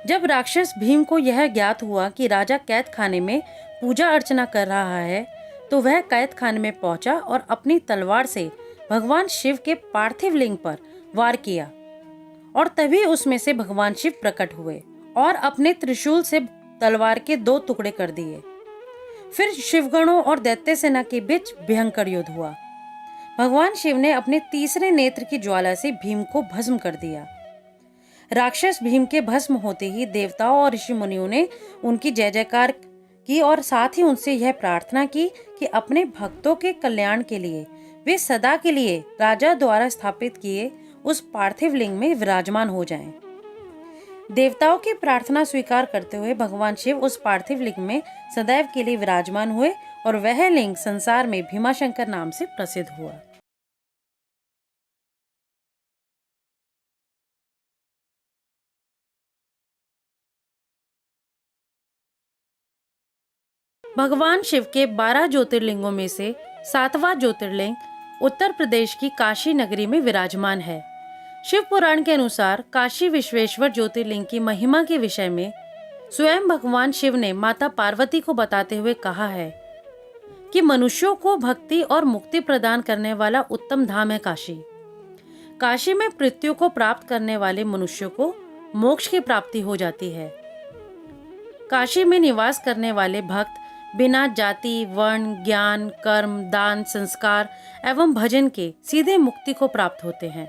जब राक्षस भीम को यह ज्ञात हुआ कि राजा कैद खाने में पूजा अर्चना कर रहा है, तो वह कैद खाने में पहुंचा और अपनी तलवार से भगवान शिव के पार्थिव लिंग पर वार किया और तभी उसमें से भगवान शिव प्रकट हुए और अपने त्रिशूल से तलवार के 2 टुकड़े कर दिए। फिर शिवगणों और दैत्य सेना के बीच भयंकर युद्ध हुआ। भगवान शिव ने अपने तीसरे नेत्र की ज्वाला से भीम को भस्म कर दिया। राक्षस भीम के भस्म होते ही देवताओं और ऋषि मुनियों ने उनकी जय जयकार की और साथ ही उनसे यह प्रार्थना की कि अपने भक्तों के कल्याण के लिए वे सदा के लिए राजा द्वारा स्थापित किए उस पार्थिव लिंग में विराजमान हो जाएं। देवताओं की प्रार्थना स्वीकार करते हुए भगवान शिव उस पार्थिव लिंग में सदैव के लिए विराजमान हुए और वह लिंग संसार में भीमाशंकर नाम से प्रसिद्ध हुआ। भगवान शिव के 12 ज्योतिर्लिंगों में से 7वां ज्योतिर्लिंग उत्तर प्रदेश की काशी नगरी में विराजमान है। शिव पुराण के अनुसार काशी विश्वेश्वर ज्योतिर्लिंग की महिमा के विषय में स्वयं भगवान शिव ने माता पार्वती को बताते हुए कहा है कि मनुष्यों को भक्ति और मुक्ति प्रदान करने वाला उत्तम धाम है काशी। काशी में मृत्यु को प्राप्त करने वाले मनुष्यों को मोक्ष की प्राप्ति हो जाती है। काशी में निवास करने वाले भक्त बिना जाति, वर्ण, ज्ञान, कर्म, दान, संस्कार एवं भजन के सीधे मुक्ति को प्राप्त होते हैं।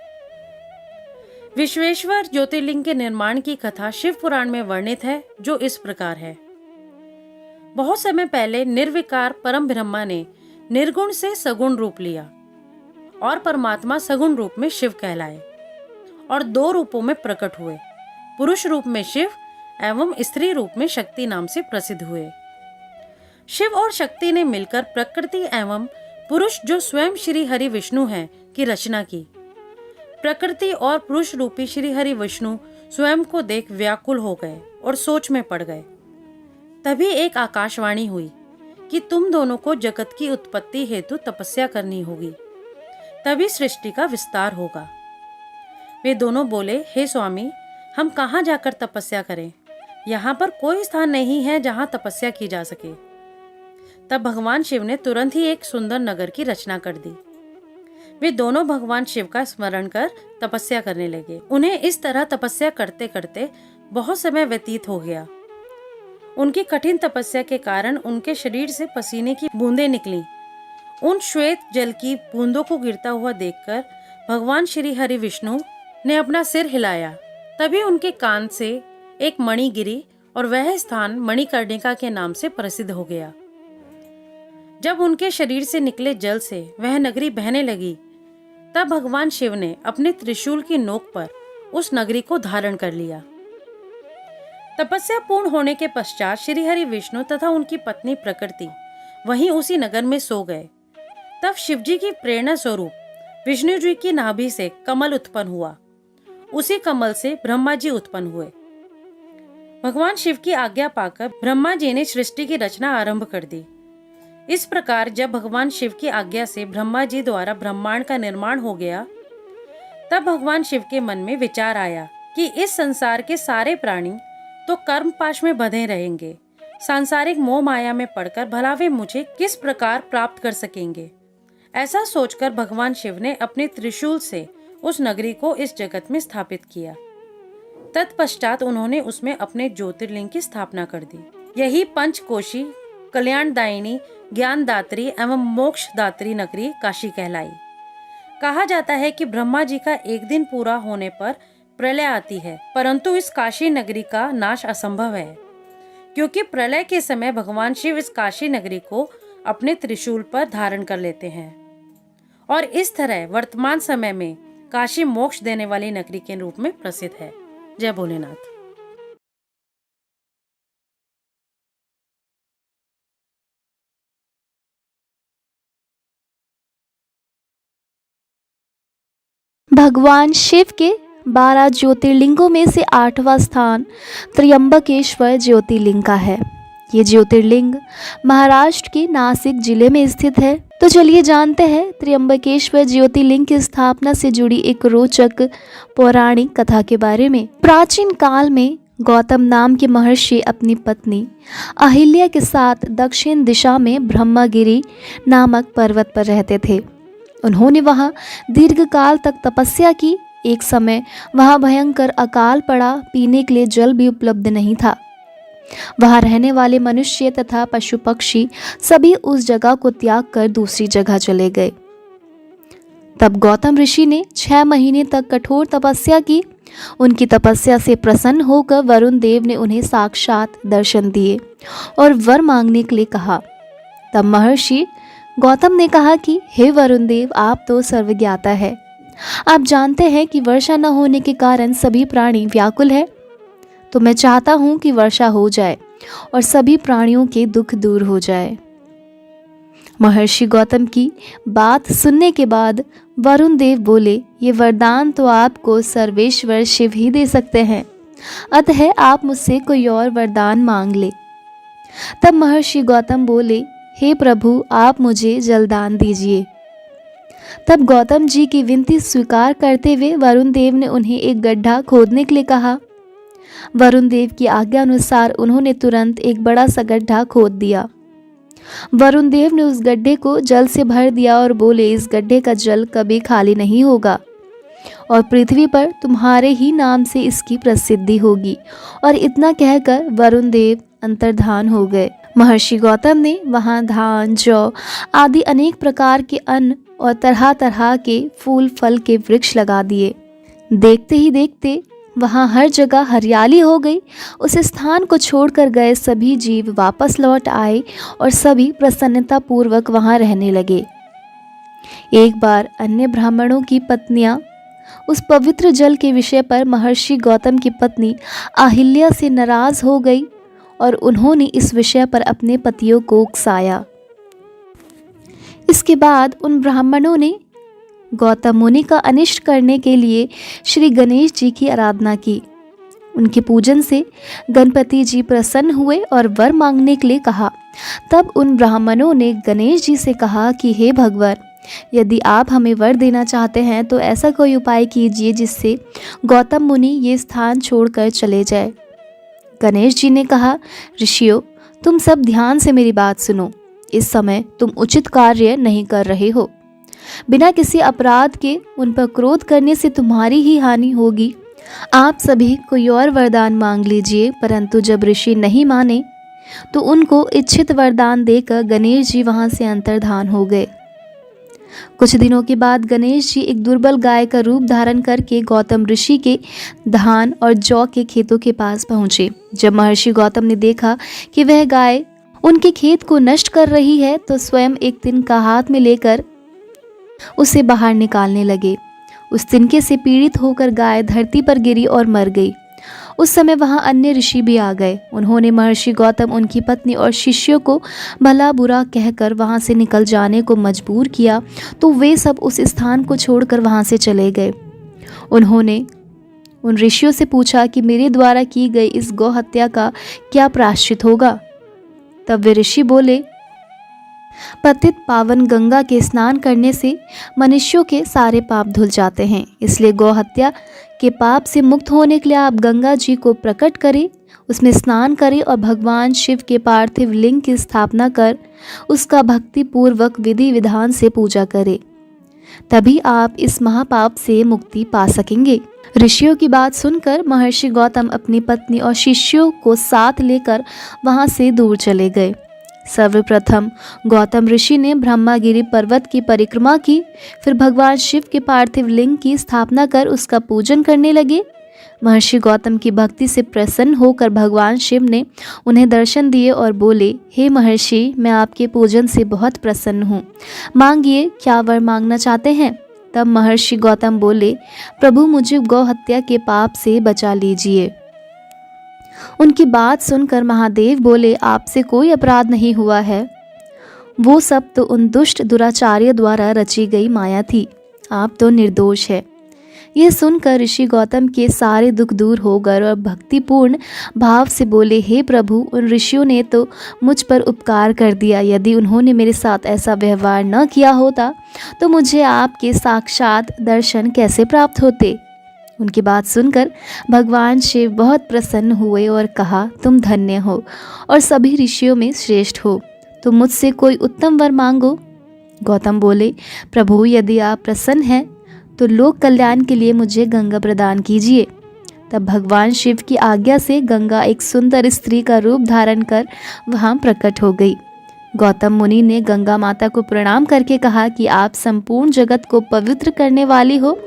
विश्वेश्वर ज्योतिर्लिंग के निर्माण की कथा शिव पुराण में वर्णित है, जो इस प्रकार है। बहुत समय पहले निर्विकार परम ब्रह्मा ने निर्गुण से सगुण रूप लिया और परमात्मा सगुण रूप में शिव कहलाए और 2 रूपों में प्रकट हुए, पुरुष रूप में शिव एवं स्त्री रूप में शक्ति नाम से प्रसिद्ध हुए। शिव और शक्ति ने मिलकर प्रकृति एवं पुरुष जो स्वयं श्री हरि विष्णु हैं की रचना की। प्रकृति और पुरुष रूपी श्री हरि विष्णु स्वयं को देख व्याकुल हो गए और सोच में पड़ गए। तभी एक आकाशवाणी हुई कि तुम दोनों को जगत की उत्पत्ति हेतु तपस्या करनी होगी, तभी सृष्टि का विस्तार होगा। वे दोनों बोले, हे स्वामी, हम कहाँ जाकर तपस्या करें? यहाँ पर कोई स्थान नहीं है जहाँ तपस्या की जा सके। तब भगवान शिव ने तुरंत ही एक सुंदर नगर की रचना कर दी। वे दोनों भगवान शिव का स्मरण कर तपस्या करने लगे। उन्हें इस तरह तपस्या करते करते बहुत समय व्यतीत हो गया। उनकी कठिन तपस्या के कारण उनके शरीर से पसीने की बूंदें निकली। उन श्वेत जल की बूंदों को गिरता हुआ देखकर भगवान श्री हरि विष्णु ने अपना सिर हिलाया। तभी उनके कान से एक मणि गिरी और वह स्थान मणिकर्णिका के नाम से प्रसिद्ध हो गया। जब उनके शरीर से निकले जल से वह नगरी बहने लगी, तब भगवान शिव ने अपने त्रिशूल की नोक पर उस नगरी को धारण कर लिया। तपस्या पूर्ण होने के पश्चात श्री हरि विष्णु तथा उनकी पत्नी प्रकृति वहीं उसी नगर में सो गए। तब शिवजी की प्रेरणा स्वरूप विष्णु जी की नाभि से कमल उत्पन्न हुआ। उसी कमल से ब्रह्मा जी उत्पन्न हुए। भगवान शिव की आज्ञा पाकर ब्रह्मा जी ने सृष्टि की रचना आरंभ कर दी। इस प्रकार जब भगवान शिव की आज्ञा से ब्रह्मा जी द्वारा ब्रह्मांड का निर्माण हो गया, तब भगवान शिव के मन में विचार आया कि इस संसार के सारे प्राणी तो कर्म पाश में बंधे रहेंगे, सांसारिक मोह माया में पड़कर भला वे मुझे किस प्रकार प्राप्त कर सकेंगे। ऐसा सोचकर भगवान शिव ने अपने त्रिशूल से उस नगरी को इस जगत में स्थापित किया। तत्पश्चात उन्होंने उसमें अपने ज्योतिर्लिंग की स्थापना कर दी। यही पंचकोशी, कल्याणदायिनी, ज्ञानदात्री एवं मोक्षदात्री नगरी काशी कहलाई। कहा जाता है कि ब्रह्मा जी का एक दिन पूरा होने पर प्रलय आती है, परंतु इस काशी नगरी का नाश असंभव है, क्योंकि प्रलय के समय भगवान शिव इस काशी नगरी को अपने त्रिशूल पर धारण कर लेते हैं और इस तरह वर्तमान समय में काशी मोक्ष देने वाली नगरी के रूप में प्रसिद्ध है। जय भोलेनाथ। भगवान शिव के 12 ज्योतिर्लिंगों में से 8वां स्थान त्र्यंबकेश्वर ज्योतिर्लिंग का है। ये ज्योतिर्लिंग महाराष्ट्र के नासिक जिले में स्थित है। तो चलिए जानते हैं त्र्यंबकेश्वर ज्योतिर्लिंग की स्थापना से जुड़ी एक रोचक पौराणिक कथा के बारे में। प्राचीन काल में गौतम नाम के महर्षि अपनी पत्नी अहिल्या के साथ दक्षिण दिशा में ब्रह्मगिरी नामक पर्वत पर रहते थे। उन्होंने वहां दीर्घकाल तक तपस्या की। एक समय वहां भयंकर अकाल पड़ा, पीने के लिए जल भी उपलब्ध नहीं था। वहां रहने वाले मनुष्य तथा पशु पक्षी सभी उस जगह को त्याग कर दूसरी जगह चले गए। तब गौतम ऋषि ने 6 महीने तक कठोर तपस्या की। उनकी तपस्या से प्रसन्न होकर वरुण देव ने उन्हें साक्षात दर्शन दिए और वर मांगने के लिए कहा। तब महर्षि गौतम ने कहा कि हे वरुण देव, आप तो सर्वज्ञाता है। आप जानते हैं कि वर्षा न होने के कारण सभी प्राणी व्याकुल है। तो मैं चाहता हूं कि वर्षा हो जाए और सभी प्राणियों के दुख दूर हो जाए। महर्षि गौतम की बात सुनने के बाद वरुण देव बोले, ये वरदान तो आपको सर्वेश्वर शिव ही दे सकते हैं, अतः आप मुझसे कोई और वरदान मांग ले। तब महर्षि गौतम बोले, हे प्रभु, आप मुझे जलदान दीजिए। तब गौतम जी की विनती स्वीकार करते हुए वरुण देव ने उन्हें एक गड्ढा खोदने के लिए कहा। वरुण देव की आज्ञा अनुसार उन्होंने तुरंत एक बड़ा सा गड्ढा खोद दिया। वरुण देव ने उस गड्ढे को जल से भर दिया और बोले, इस गड्ढे का जल कभी खाली नहीं होगा और पृथ्वी पर तुम्हारे ही नाम से इसकी प्रसिद्धि होगी। और इतना कहकर वरुण देव अंतर्धान हो गए। महर्षि गौतम ने वहां धान, जौ आदि अनेक प्रकार के अन्न और तरह तरह के फूल फल के वृक्ष लगा दिए। देखते ही देखते वहां हर जगह हरियाली हो गई। उस स्थान को छोड़कर गए सभी जीव वापस लौट आए और सभी प्रसन्नता पूर्वक वहां रहने लगे। एक बार अन्य ब्राह्मणों की पत्नियां उस पवित्र जल के विषय पर महर्षि गौतम की पत्नी अहिल्या से नाराज हो गई और उन्होंने इस विषय पर अपने पतियों को उकसाया। इसके बाद उन ब्राह्मणों ने गौतम मुनि का अनिष्ट करने के लिए श्री गणेश जी की आराधना की। उनके पूजन से गणपति जी प्रसन्न हुए और वर मांगने के लिए कहा। तब उन ब्राह्मणों ने गणेश जी से कहा कि हे भगवान, यदि आप हमें वर देना चाहते हैं तो ऐसा कोई उपाय कीजिए जिससे गौतम मुनि ये स्थान छोड़कर चले जाए। गणेश जी ने कहा, ऋषियों, तुम सब ध्यान से मेरी बात सुनो। इस समय तुम उचित कार्य नहीं कर रहे हो। बिना किसी अपराध के उन पर क्रोध करने से तुम्हारी ही हानि होगी। आप सभी कोई और वरदान मांग लीजिए। परंतु जब ऋषि नहीं माने तो उनको इच्छित वरदान देकर गणेश जी वहां से अंतर्धान हो गए। कुछ दिनों के बाद गणेश जी एक दुर्बल गाय का रूप धारण करके गौतम ऋषि के धान और जौ के खेतों के पास पहुंचे। जब महर्षि गौतम ने देखा कि वह गाय उनके खेत को नष्ट कर रही है तो स्वयं एक तिनका हाथ में लेकर उसे बाहर निकालने लगे। उस तिनके से पीड़ित होकर गाय धरती पर गिरी और मर गई। उस समय वहां अन्य ऋषि भी आ गए। उन्होंने महर्षि गौतम, उनकी पत्नी और शिष्यों को भला बुरा कहकर वहां से निकल जाने को मजबूर किया तो वे सब उस स्थान को छोड़कर वहां से चले गए। उन्होंने उन ऋषियों से पूछा कि मेरे द्वारा की गई इस गौ हत्या का क्या प्रायश्चित होगा। तब वे ऋषि बोले, पतित पावन गंगा के स्नान करने से मनुष्यों के सारे पाप धुल जाते हैं। इसलिए गौ हत्या के पाप से मुक्त होने के लिए आप गंगा जी को प्रकट करें, उसमें स्नान करें और भगवान शिव के पार्थिव लिंग की स्थापना कर उसका भक्ति पूर्वक विधि विधान से पूजा करें। तभी आप इस महापाप से मुक्ति पा सकेंगे। ऋषियों की बात सुनकर महर्षि गौतम अपनी पत्नी और शिष्यों को साथ लेकर वहां से दूर चले गए। सर्वप्रथम गौतम ऋषि ने ब्रह्मगिरी पर्वत की परिक्रमा की। फिर भगवान शिव के पार्थिव लिंग की स्थापना कर उसका पूजन करने लगे। महर्षि गौतम की भक्ति से प्रसन्न होकर भगवान शिव ने उन्हें दर्शन दिए और बोले, हे महर्षि, मैं आपके पूजन से बहुत प्रसन्न हूँ। मांगिए, क्या वर मांगना चाहते हैं। तब महर्षि गौतम बोले, प्रभु, मुझे गौ हत्या के पाप से बचा लीजिए। उनकी बात सुनकर महादेव बोले, आपसे कोई अपराध नहीं हुआ है। वो सब तो उन दुष्ट दुराचार्य द्वारा रची गई माया थी। आप तो निर्दोष है। यह सुनकर ऋषि गौतम के सारे दुख दूर हो गए और भक्तिपूर्ण भाव से बोले, हे प्रभु, उन ऋषियों ने तो मुझ पर उपकार कर दिया। यदि उन्होंने मेरे साथ ऐसा व्यवहार न किया होता तो मुझे आपके साक्षात दर्शन कैसे प्राप्त होते। उनकी बात सुनकर भगवान शिव बहुत प्रसन्न हुए और कहा, तुम धन्य हो और सभी ऋषियों में श्रेष्ठ हो। तुम मुझसे कोई उत्तम वर मांगो। गौतम बोले, प्रभु, यदि आप प्रसन्न हैं तो लोक कल्याण के लिए मुझे गंगा प्रदान कीजिए। तब भगवान शिव की आज्ञा से गंगा एक सुंदर स्त्री का रूप धारण कर वहाँ प्रकट हो गई। गौतम मुनि ने गंगा माता को प्रणाम करके कहा कि आप संपूर्ण जगत को पवित्र करने वाली हो,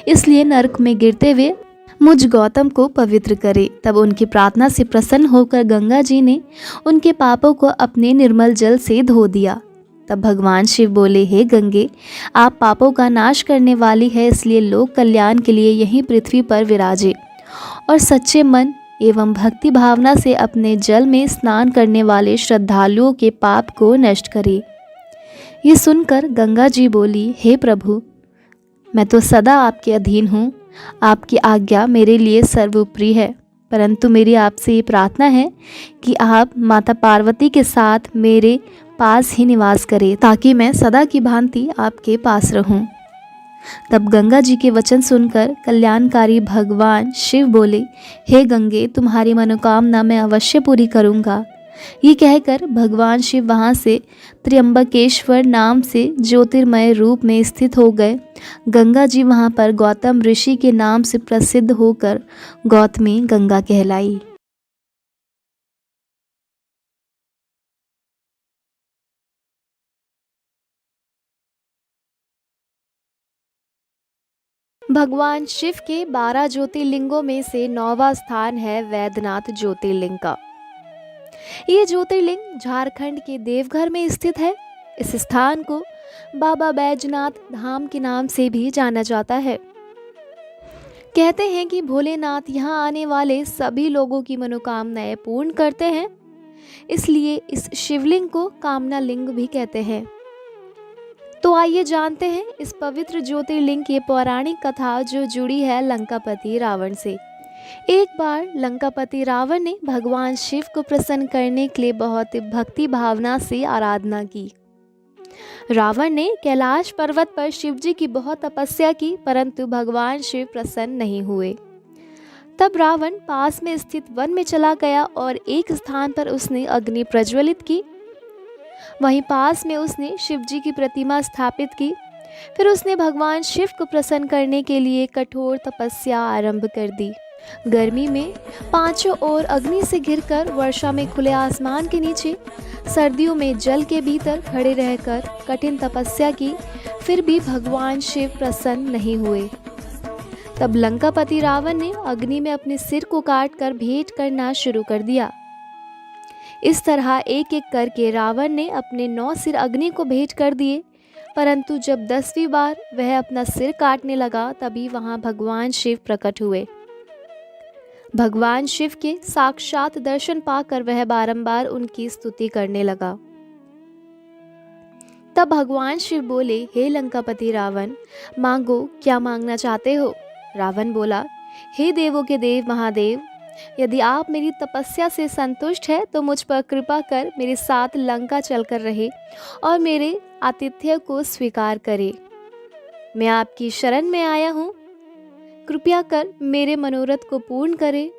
इसलिए नरक में गिरते हुए मुझ गौतम को पवित्र करे। तब उनकी प्रार्थना से प्रसन्न होकर गंगा जी ने उनके पापों को अपने निर्मल जल से धो दिया। तब भगवान शिव बोले, हे गंगे, आप पापों का नाश करने वाली है, इसलिए लोक कल्याण के लिए यहीं पृथ्वी पर विराजे और सच्चे मन एवं भक्ति भावना से अपने जल में स्नान करने वाले श्रद्धालुओं के पाप को नष्ट करे। ये सुनकर गंगा जी बोली, हे प्रभु, मैं तो सदा आपके अधीन हूँ। आपकी आज्ञा मेरे लिए सर्वोपरि है, परंतु मेरी आपसे ये प्रार्थना है कि आप माता पार्वती के साथ मेरे पास ही निवास करें, ताकि मैं सदा की भांति आपके पास रहूं। तब गंगा जी के वचन सुनकर कल्याणकारी भगवान शिव बोले, हे गंगे, तुम्हारी मनोकामना मैं अवश्य पूरी करूंगा। ये कहकर भगवान शिव वहाँ से त्र्यंबकेश्वर नाम से ज्योतिर्मय रूप में स्थित हो गए। गंगा जी वहाँ पर गौतम ऋषि के नाम से प्रसिद्ध होकर गौतमी गंगा कहलाई। भगवान शिव के 12 ज्योतिर्लिंगों में से 9वां स्थान है वैद्यनाथ ज्योतिर्लिंग का। ये ज्योतिर्लिंग झारखंड के देवघर में स्थित है। इस स्थान को बाबा बैजनाथ धाम के नाम से भी जाना जाता है। कहते हैं कि भोलेनाथ यहाँ आने वाले सभी लोगों की मनोकामनाएं पूर्ण करते हैं, इसलिए इस शिवलिंग को कामना लिंग भी कहते हैं। तो आइए जानते हैं इस पवित्र ज्योतिर्लिंग की पौराणिक कथा जो जुड़ी है लंकापति रावण से। एक बार लंकापति रावण ने भगवान शिव को प्रसन्न करने के लिए बहुत भक्ति भावना से आराधना की। रावण ने कैलाश पर्वत पर शिव जी की बहुत तपस्या की, परंतु भगवान शिव प्रसन्न नहीं हुए। तब रावण पास में स्थित वन में चला गया और एक स्थान पर उसने अग्नि प्रज्वलित की। वहीं पास में उसने शिव जी की प्रतिमा स्थापित की। फिर उसने भगवान शिव को प्रसन्न करने के लिए कठोर तपस्या आरंभ कर दी। गर्मी में पांचों ओर अग्नि से घिरकर, वर्षा में खुले आसमान के नीचे, सर्दियों में जल के भीतर खड़े रहकर कठिन तपस्या की, फिर भी भगवान शिव प्रसन्न नहीं हुए। तब लंकापति रावण ने अग्नि में अपने सिर को काटकर भेंट करना शुरू कर दिया। इस तरह एक एक करके रावण ने अपने 9 सिर अग्नि को भेंट कर दिए, परंतु जब 10वीं बार वह अपना सिर काटने लगा तभी वहां भगवान शिव प्रकट हुए। भगवान शिव के साक्षात दर्शन पाकर वह बारंबार उनकी स्तुति करने लगा। तब भगवान शिव बोले, हे लंकापति रावण, मांगो, क्या मांगना चाहते हो। रावण बोला, हे देवों के देव महादेव, यदि आप मेरी तपस्या से संतुष्ट है तो मुझ पर कृपा कर मेरे साथ लंका चलकर रहे और मेरे आतिथ्य को स्वीकार करे। मैं आपकी शरण में आया हूँ, कृपया कर मेरे मनोरथ को पूर्ण करे।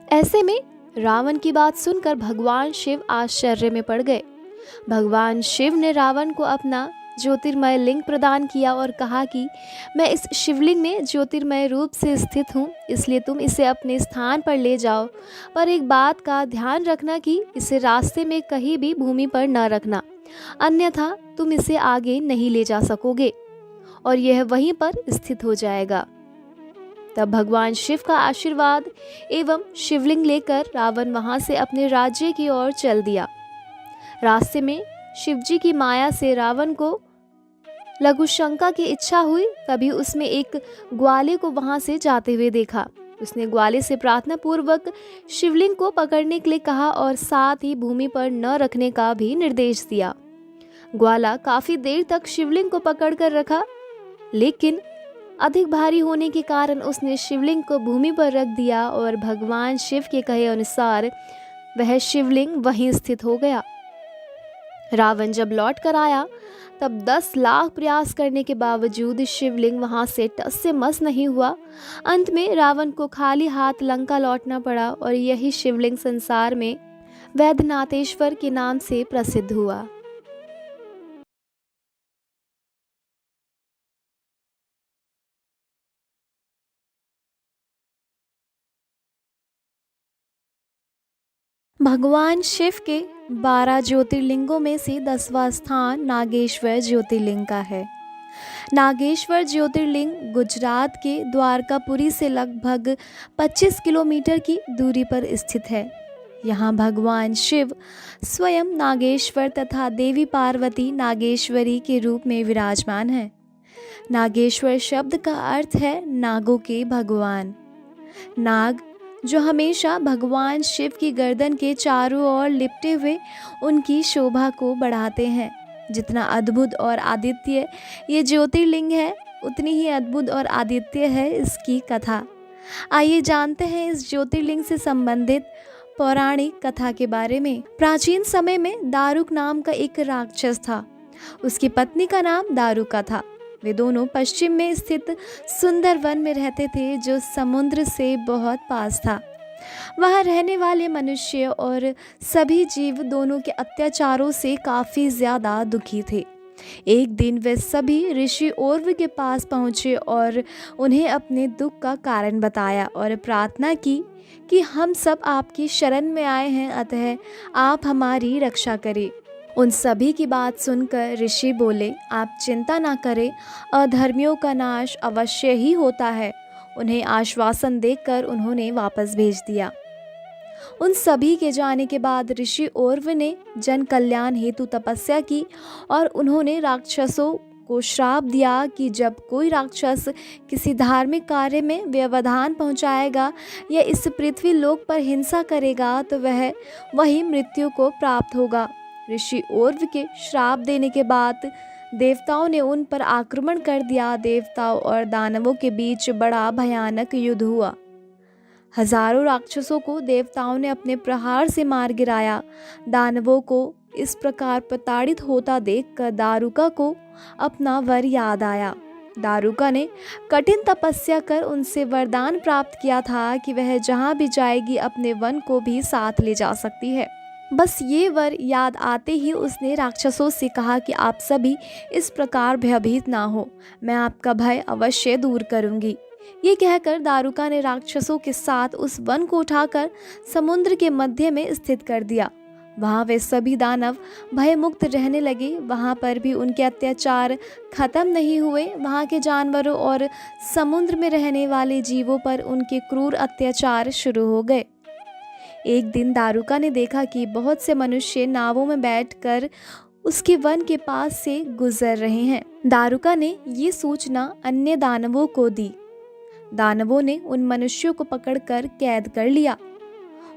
ऐसे में रावण की बात सुनकर भगवान शिव आश्चर्य में पड़ गए। भगवान शिव ने रावण को अपना ज्योतिर्मय लिंग प्रदान किया और कहा कि मैं इस शिवलिंग में ज्योतिर्मय रूप से स्थित हूँ, इसलिए तुम इसे अपने स्थान पर ले जाओ, पर एक बात का ध्यान रखना कि इसे रास्ते में कहीं भी भूमि पर न रखना, अन्यथा तुम इसे आगे नहीं ले जा सकोगे और यह वहीं पर स्थित हो जाएगा। तब भगवान शिव का आशीर्वाद एवं शिवलिंग लेकर रावण वहां से अपने राज्य की ओर चल दिया। रास्ते में शिवजी की माया से रावण को लघुशंका की इच्छा हुई। तभी उसने एक ग्वाले को वहां से जाते हुए देखा। उसने ग्वाले से प्रार्थना पूर्वक शिवलिंग को पकड़ने के लिए कहा और साथ ही भूमि पर न रखने का भी निर्देश दिया। ग्वाला काफी देर तक शिवलिंग को पकड़कर रखा, लेकिन अधिक भारी होने के कारण उसने शिवलिंग को भूमि पर रख दिया और भगवान शिव के कहे अनुसार वह शिवलिंग वहीं स्थित हो गया। रावण जब लौट कर आया तब 10 लाख प्रयास करने के बावजूद शिवलिंग वहां से टस से मस नहीं हुआ। अंत में रावण को खाली हाथ लंका लौटना पड़ा और यही शिवलिंग संसार में वैद्यनाथेश्वर के नाम से प्रसिद्ध हुआ। भगवान शिव के 12 ज्योतिर्लिंगों में से 10वां स्थान नागेश्वर ज्योतिर्लिंग का है। नागेश्वर ज्योतिर्लिंग गुजरात के द्वारकापुरी से लगभग 25 किलोमीटर की दूरी पर स्थित है। यहाँ भगवान शिव स्वयं नागेश्वर तथा देवी पार्वती नागेश्वरी के रूप में विराजमान है। नागेश्वर शब्द का अर्थ है नागों के भगवान। नाग जो हमेशा भगवान शिव की गर्दन के चारों ओर लिपटे हुए उनकी शोभा को बढ़ाते हैं। जितना अद्भुत और आदित्य ये ज्योतिर्लिंग है, उतनी ही अद्भुत और आदित्य है इसकी कथा। आइए जानते हैं इस ज्योतिर्लिंग से संबंधित पौराणिक कथा के बारे में। प्राचीन समय में दारुक नाम का एक राक्षस था। उसकी पत्नी का नाम दारुका था। वे दोनों पश्चिम में स्थित सुंदर वन में रहते थे जो समुद्र से बहुत पास था। वहाँ रहने वाले मनुष्य और सभी जीव दोनों के अत्याचारों से काफ़ी ज़्यादा दुखी थे। एक दिन वे सभी ऋषि ओर्व के पास पहुँचे और उन्हें अपने दुख का कारण बताया और प्रार्थना की कि हम सब आपकी शरण में आए हैं, अतः आप हमारी रक्षा करें। उन सभी की बात सुनकर ऋषि बोले, आप चिंता ना करें, अधर्मियों का नाश अवश्य ही होता है। उन्हें आश्वासन देकर उन्होंने वापस भेज दिया। उन सभी के जाने के बाद ऋषि ओर्व ने जन कल्याण हेतु तपस्या की और उन्होंने राक्षसों को श्राप दिया कि जब कोई राक्षस किसी धार्मिक कार्य में व्यवधान पहुंचाएगा या इस पृथ्वी लोक पर हिंसा करेगा तो वह वही मृत्यु को प्राप्त होगा। ऋषि ओर्व के श्राप देने के बाद देवताओं ने उन पर आक्रमण कर दिया। देवताओं और दानवों के बीच बड़ा भयानक युद्ध हुआ। हजारों राक्षसों को देवताओं ने अपने प्रहार से मार गिराया। दानवों को इस प्रकार प्रताड़ित होता देखकर दारुका को अपना वर याद आया। दारुका ने कठिन तपस्या कर उनसे वरदान प्राप्त किया था कि वह जहाँ भी जाएगी अपने वन को भी साथ ले जा सकती है। बस ये वर याद आते ही उसने राक्षसों से कहा कि आप सभी इस प्रकार भयभीत ना हो, मैं आपका भय अवश्य दूर करूंगी। ये कहकर दारुका ने राक्षसों के साथ उस वन को उठाकर समुद्र के मध्य में स्थित कर दिया। वहाँ वे सभी दानव भयमुक्त रहने लगे। वहाँ पर भी उनके अत्याचार खत्म नहीं हुए। वहाँ के जानवरों और समुद्र में रहने वाले जीवों पर उनके क्रूर अत्याचार शुरू हो गए। एक दिन दारुका ने देखा कि बहुत से मनुष्य नावों में बैठकर उसके वन के पास से गुजर रहे हैं। दारुका ने ये सूचना अन्य दानवों को दी। दानवों ने उन मनुष्यों को पकड़कर कैद कर लिया।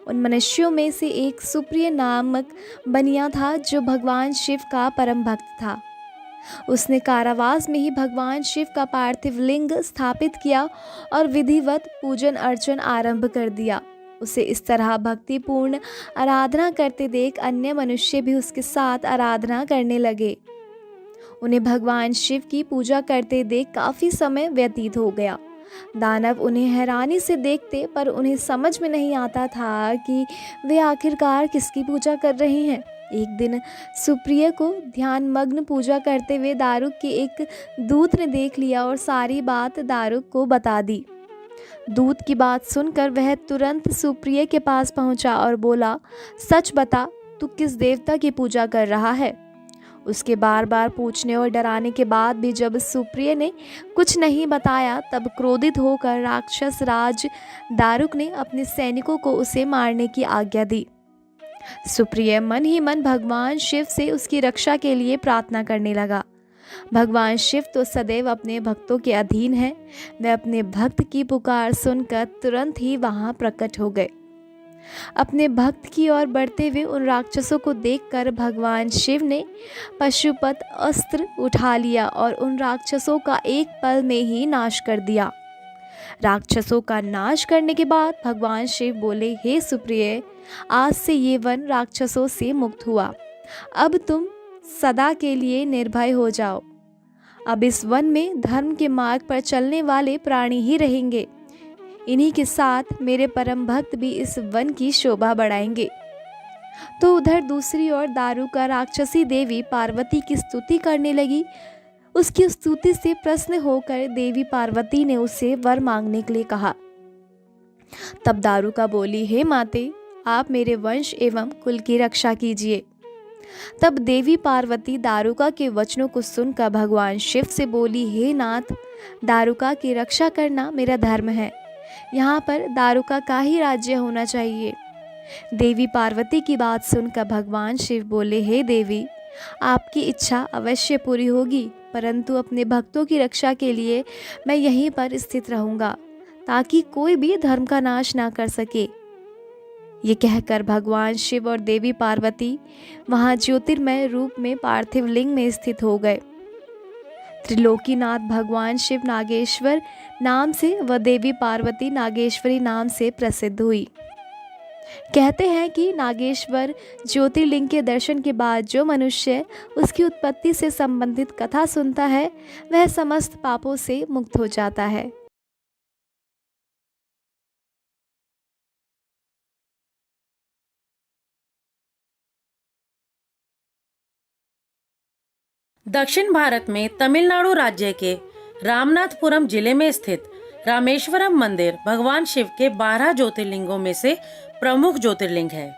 उन मनुष्यों में से एक सुप्रिय नामक बनिया था जो भगवान शिव का परम भक्त था। उसने कारावास में ही भगवान शिव का पार्थिव लिंग स्थापित किया और विधिवत पूजन अर्चन आरंभ कर दिया। उसे इस तरह भक्तिपूर्ण आराधना करते देख अन्य मनुष्य भी उसके साथ आराधना करने लगे। उन्हें भगवान शिव की पूजा करते देख काफ़ी समय व्यतीत हो गया। दानव उन्हें हैरानी से देखते पर उन्हें समझ में नहीं आता था कि वे आखिरकार किसकी पूजा कर रहे हैं। एक दिन सुप्रिय को ध्यान मग्न पूजा करते हुए दारुक के एक दूत ने देख लिया और सारी बात दारुक को बता दी। दूत की बात सुनकर वह तुरंत सुप्रिय के पास पहुंचा और बोला, सच बता, तू किस देवता की पूजा कर रहा है? उसके बार बार पूछने और डराने के बाद भी जब सुप्रिय ने कुछ नहीं बताया तब क्रोधित होकर राक्षस राज दारुक ने अपने सैनिकों को उसे मारने की आज्ञा दी। सुप्रिय मन ही मन भगवान शिव से उसकी रक्षा के लिए प्रार्थना करने लगा। भगवान शिव तो सदैव अपने भक्तों के अधीन है। वे अपने भक्त की पुकार सुनकर तुरंत ही वहां प्रकट हो गए। अपने भक्त की ओर बढ़ते हुए उन राक्षसों को देखकर भगवान शिव ने पशुपत अस्त्र उठा लिया और उन राक्षसों का एक पल में ही नाश कर दिया। राक्षसों का नाश करने के बाद भगवान शिव बोले, हे सुप्रिय, आज से ये वन राक्षसों से मुक्त हुआ। अब तुम सदा के लिए निर्भय हो जाओ। अब इस वन में धर्म के मार्ग पर चलने वाले प्राणी ही रहेंगे। इन्हीं के साथ मेरे परम भक्त भी इस वन की शोभा बढ़ाएंगे। तो उधर दूसरी ओर दारुका राक्षसी देवी पार्वती की स्तुति करने लगी। उसकी स्तुति से प्रसन्न होकर देवी पार्वती ने उससे वर मांगने के लिए कहा। तब दारुका बोली, हे माते, आप मेरे वंश एवं कुल की रक्षा कीजिए। तब देवी पार्वती दारुका के वचनों को सुनकर भगवान शिव से बोली, हे नाथ, दारुका की रक्षा करना मेरा धर्म है। यहाँ पर दारुका का ही राज्य होना चाहिए। देवी पार्वती की बात सुनकर भगवान शिव बोले, हे देवी, आपकी इच्छा अवश्य पूरी होगी, परंतु अपने भक्तों की रक्षा के लिए मैं यहीं पर स्थित रहूँगा ताकि कोई भी धर्म का नाश ना कर सके। ये कहकर भगवान शिव और देवी पार्वती वहाँ ज्योतिर्मय रूप में पार्थिव लिंग में स्थित हो गए। त्रिलोकीनाथ भगवान शिव नागेश्वर नाम से व देवी पार्वती नागेश्वरी नाम से प्रसिद्ध हुई। कहते हैं कि नागेश्वर ज्योतिर्लिंग के दर्शन के बाद जो मनुष्य उसकी उत्पत्ति से संबंधित कथा सुनता है वह समस्त पापों से मुक्त हो जाता है। दक्षिण भारत में तमिलनाडु राज्य के रामनाथपुरम जिले में स्थित रामेश्वरम मंदिर भगवान शिव के 12 ज्योतिर्लिंगों में से प्रमुख ज्योतिर्लिंग है।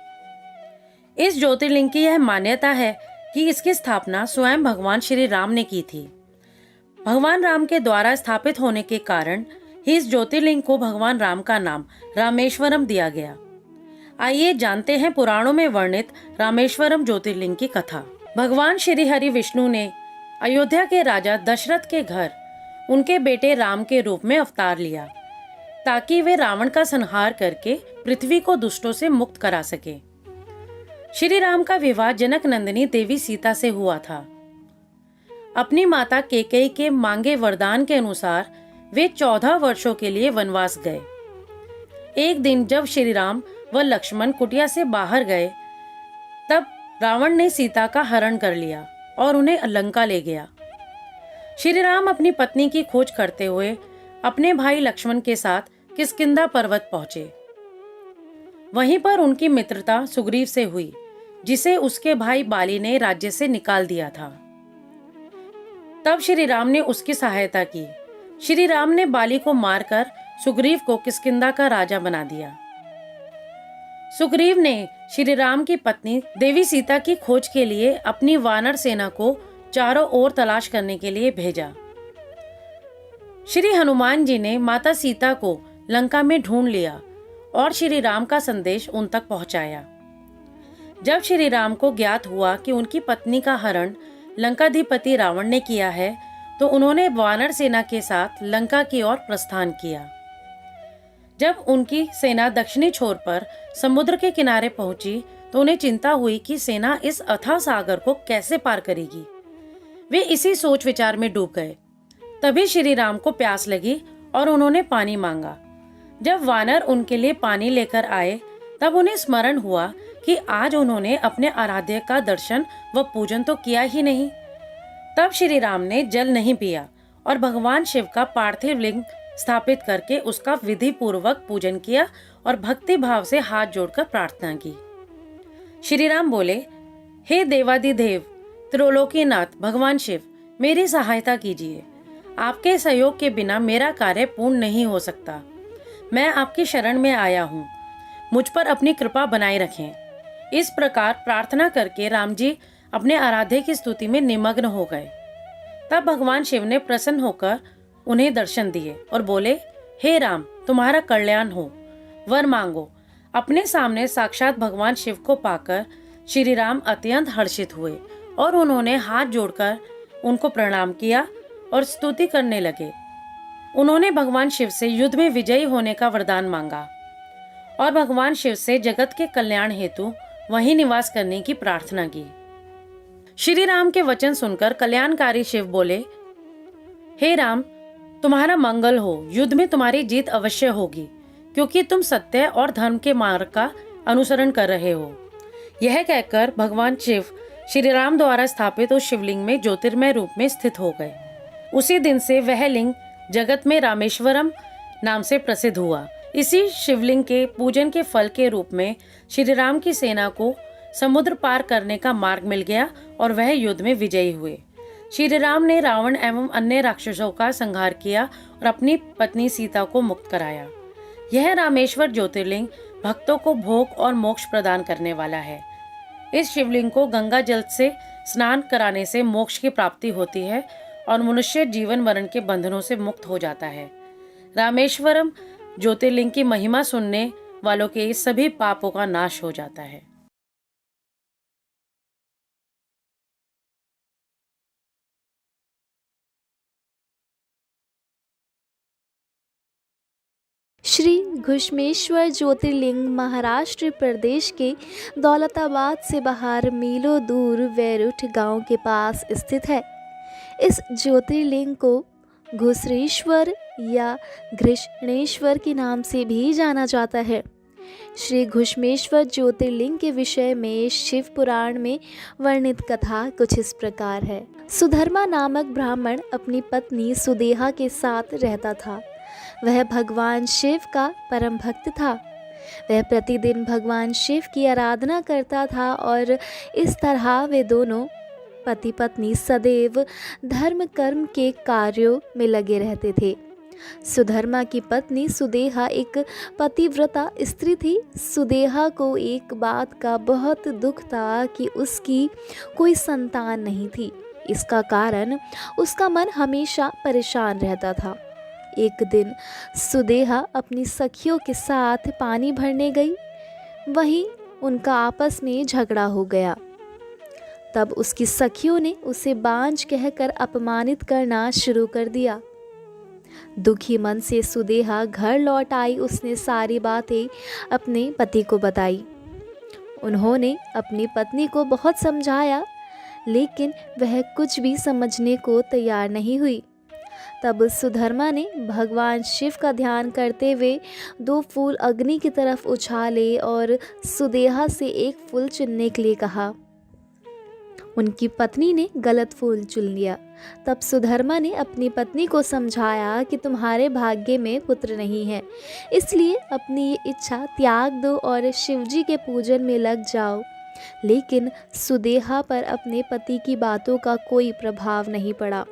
इस ज्योतिर्लिंग की यह मान्यता है कि इसकी स्थापना स्वयं भगवान श्री राम ने की थी। भगवान राम के द्वारा स्थापित होने के कारण ही इस ज्योतिर्लिंग को भगवान राम का नाम रामेश्वरम दिया गया। आइए जानते हैं पुराणों में वर्णित रामेश्वरम ज्योतिर्लिंग की कथा। भगवान श्री हरि विष्णु ने अयोध्या के राजा दशरथ के घर उनके बेटे राम के रूप में अवतार लिया ताकि वे रावण का संहार करके पृथ्वी को दुष्टों से मुक्त करा सके। श्री राम का विवाह जनक नंदिनी देवी सीता से हुआ था। अपनी माता कैकेयी के मांगे वरदान के अनुसार वे 14 वर्षों के लिए वनवास गए। एक दिन जब श्री राम व लक्ष्मण कुटिया से बाहर गए तब रावण ने सीता का हरण कर लिया और उन्हें लंका ले गया। श्री राम अपनी पत्नी की खोज करते हुए अपने भाई लक्ष्मण के साथ किष्किंधा पर्वत पहुंचे। वहीं पर उनकी मित्रता सुग्रीव से हुई, जिसे उसके भाई बाली ने राज्य से निकाल दिया था। तब श्री राम ने उसकी सहायता की। श्री राम ने बाली को मारकर सुग्रीव को किष्किंधा का राजा बना दिया। सुग्रीव ने श्री राम की पत्नी देवी सीता की खोज के लिए अपनी वानर सेना को चारों ओर तलाश करने के लिए भेजा। श्री हनुमान जी ने माता सीता को लंका में ढूंढ लिया और श्री राम का संदेश उन तक पहुंचाया। जब श्री राम को ज्ञात हुआ कि उनकी पत्नी का हरण लंकाधिपति रावण ने किया है तो उन्होंने वानर सेना के साथ लंका की ओर प्रस्थान किया। जब उनकी सेना दक्षिणी छोर पर समुद्र के किनारे पहुंची तो उन्हें चिंता हुई कि सेना इस अथाह सागर को कैसे पार करेगी। वे इसी सोच विचार में डूब गए। तभी श्री राम को प्यास लगी और उन्होंने पानी मांगा। जब वानर उनके लिए पानी लेकर आए तब उन्हें स्मरण हुआ कि आज उन्होंने अपने आराध्य का दर्शन व पूजन तो किया ही नहीं। तब श्री राम ने जल नहीं पिया और भगवान शिव का पार्थिव लिंग स्थापित करके उसका विधि पूर्वक पूजन किया और भक्ति भाव से हाथ जोड़कर प्रार्थना की। श्री राम बोले, हे देवादिदेव त्रिलोकीनाथ भगवान शिव, मेरी सहायता कीजिए। आपके सहयोग के बिना मेरा कार्य पूर्ण नहीं हो सकता। मैं आपकी शरण में आया हूँ, मुझ पर अपनी कृपा बनाए रखें। इस प्रकार प्रार्थना करके राम जी अपने आराध्य की स्तुति में निमग्न हो गए। तब भगवान शिव ने प्रसन्न होकर उन्हें दर्शन दिए और बोले, हे राम, तुम्हारा कल्याण हो, वर मांगो। अपने सामने साक्षात भगवान शिव को पाकर श्री राम अत्यंत हर्षित हुए और उन्होंने हाथ जोड़कर उनको प्रणाम किया और स्तुति करने लगे। उन्होंने भगवान शिव से युद्ध में विजयी होने का वरदान मांगा और भगवान शिव से जगत के कल्याण हेतु वहीं निवास करने की प्रार्थना की। श्री राम के वचन सुनकर कल्याणकारी शिव बोले, हे राम, तुम्हारा मंगल हो, युद्ध में तुम्हारी जीत अवश्य होगी, क्योंकि तुम सत्य और धर्म के मार्ग का अनुसरण कर रहे हो। यह कहकर भगवान शिव श्री राम द्वारा स्थापित उस शिवलिंग में ज्योतिर्मय रूप में स्थित हो गए। उसी दिन से वह लिंग जगत में रामेश्वरम नाम से प्रसिद्ध हुआ। इसी शिवलिंग के पूजन के फल के रूप में श्री राम की सेना को समुद्र पार करने का मार्ग मिल गया और वह युद्ध में विजयी हुए। श्री राम ने रावण एवं अन्य राक्षसों का संहार किया और अपनी पत्नी सीता को मुक्त कराया। यह रामेश्वर ज्योतिर्लिंग भक्तों को भोग और मोक्ष प्रदान करने वाला है। इस शिवलिंग को गंगा जल से स्नान कराने से मोक्ष की प्राप्ति होती है और मनुष्य जीवन मरण के बंधनों से मुक्त हो जाता है। रामेश्वरम ज्योतिर्लिंग की महिमा सुनने वालों के सभी पापों का नाश हो जाता है। श्री घुश्मेश्वर ज्योतिर्लिंग महाराष्ट्र प्रदेश के दौलताबाद से बाहर मीलों दूर वैरुठ गांव के पास स्थित है। इस ज्योतिर्लिंग को घुसरेश्वर या घृष्णेश्वर के नाम से भी जाना जाता है। श्री घुश्मेश्वर ज्योतिर्लिंग के विषय में शिव पुराण में वर्णित कथा कुछ इस प्रकार है। सुधर्मा नामक ब्राह्मण अपनी पत्नी सुदेहा के साथ रहता था। वह भगवान शिव का परम भक्त था। वह प्रतिदिन भगवान शिव की आराधना करता था और इस तरह वे दोनों पति पत्नी सदैव धर्म कर्म के कार्यों में लगे रहते थे। सुधर्मा की पत्नी सुदेहा एक पतिव्रता स्त्री थी। सुदेहा को एक बात का बहुत दुख था कि उसकी कोई संतान नहीं थी। इसका कारण उसका मन हमेशा परेशान रहता था। एक दिन सुदेहा अपनी सखियों के साथ पानी भरने गई। वहीं उनका आपस में झगड़ा हो गया। तब उसकी सखियों ने उसे बांझ कहकर अपमानित करना शुरू कर दिया। दुखी मन से सुदेहा घर लौट आई। उसने सारी बातें अपने पति को बताई। उन्होंने अपनी पत्नी को बहुत समझाया, लेकिन वह कुछ भी समझने को तैयार नहीं हुई। तब सुधर्मा ने भगवान शिव का ध्यान करते हुए 2 फूल अग्नि की तरफ उछाले और सुदेहा से एक फूल चुनने के लिए कहा। उनकी पत्नी ने गलत फूल चुन लिया। तब सुधर्मा ने अपनी पत्नी को समझाया कि तुम्हारे भाग्य में पुत्र नहीं है, इसलिए अपनी ये इच्छा त्याग दो और शिवजी के पूजन में लग जाओ। लेकिन सुदेहा पर अपने पति की बातों का कोई प्रभाव नहीं पड़ा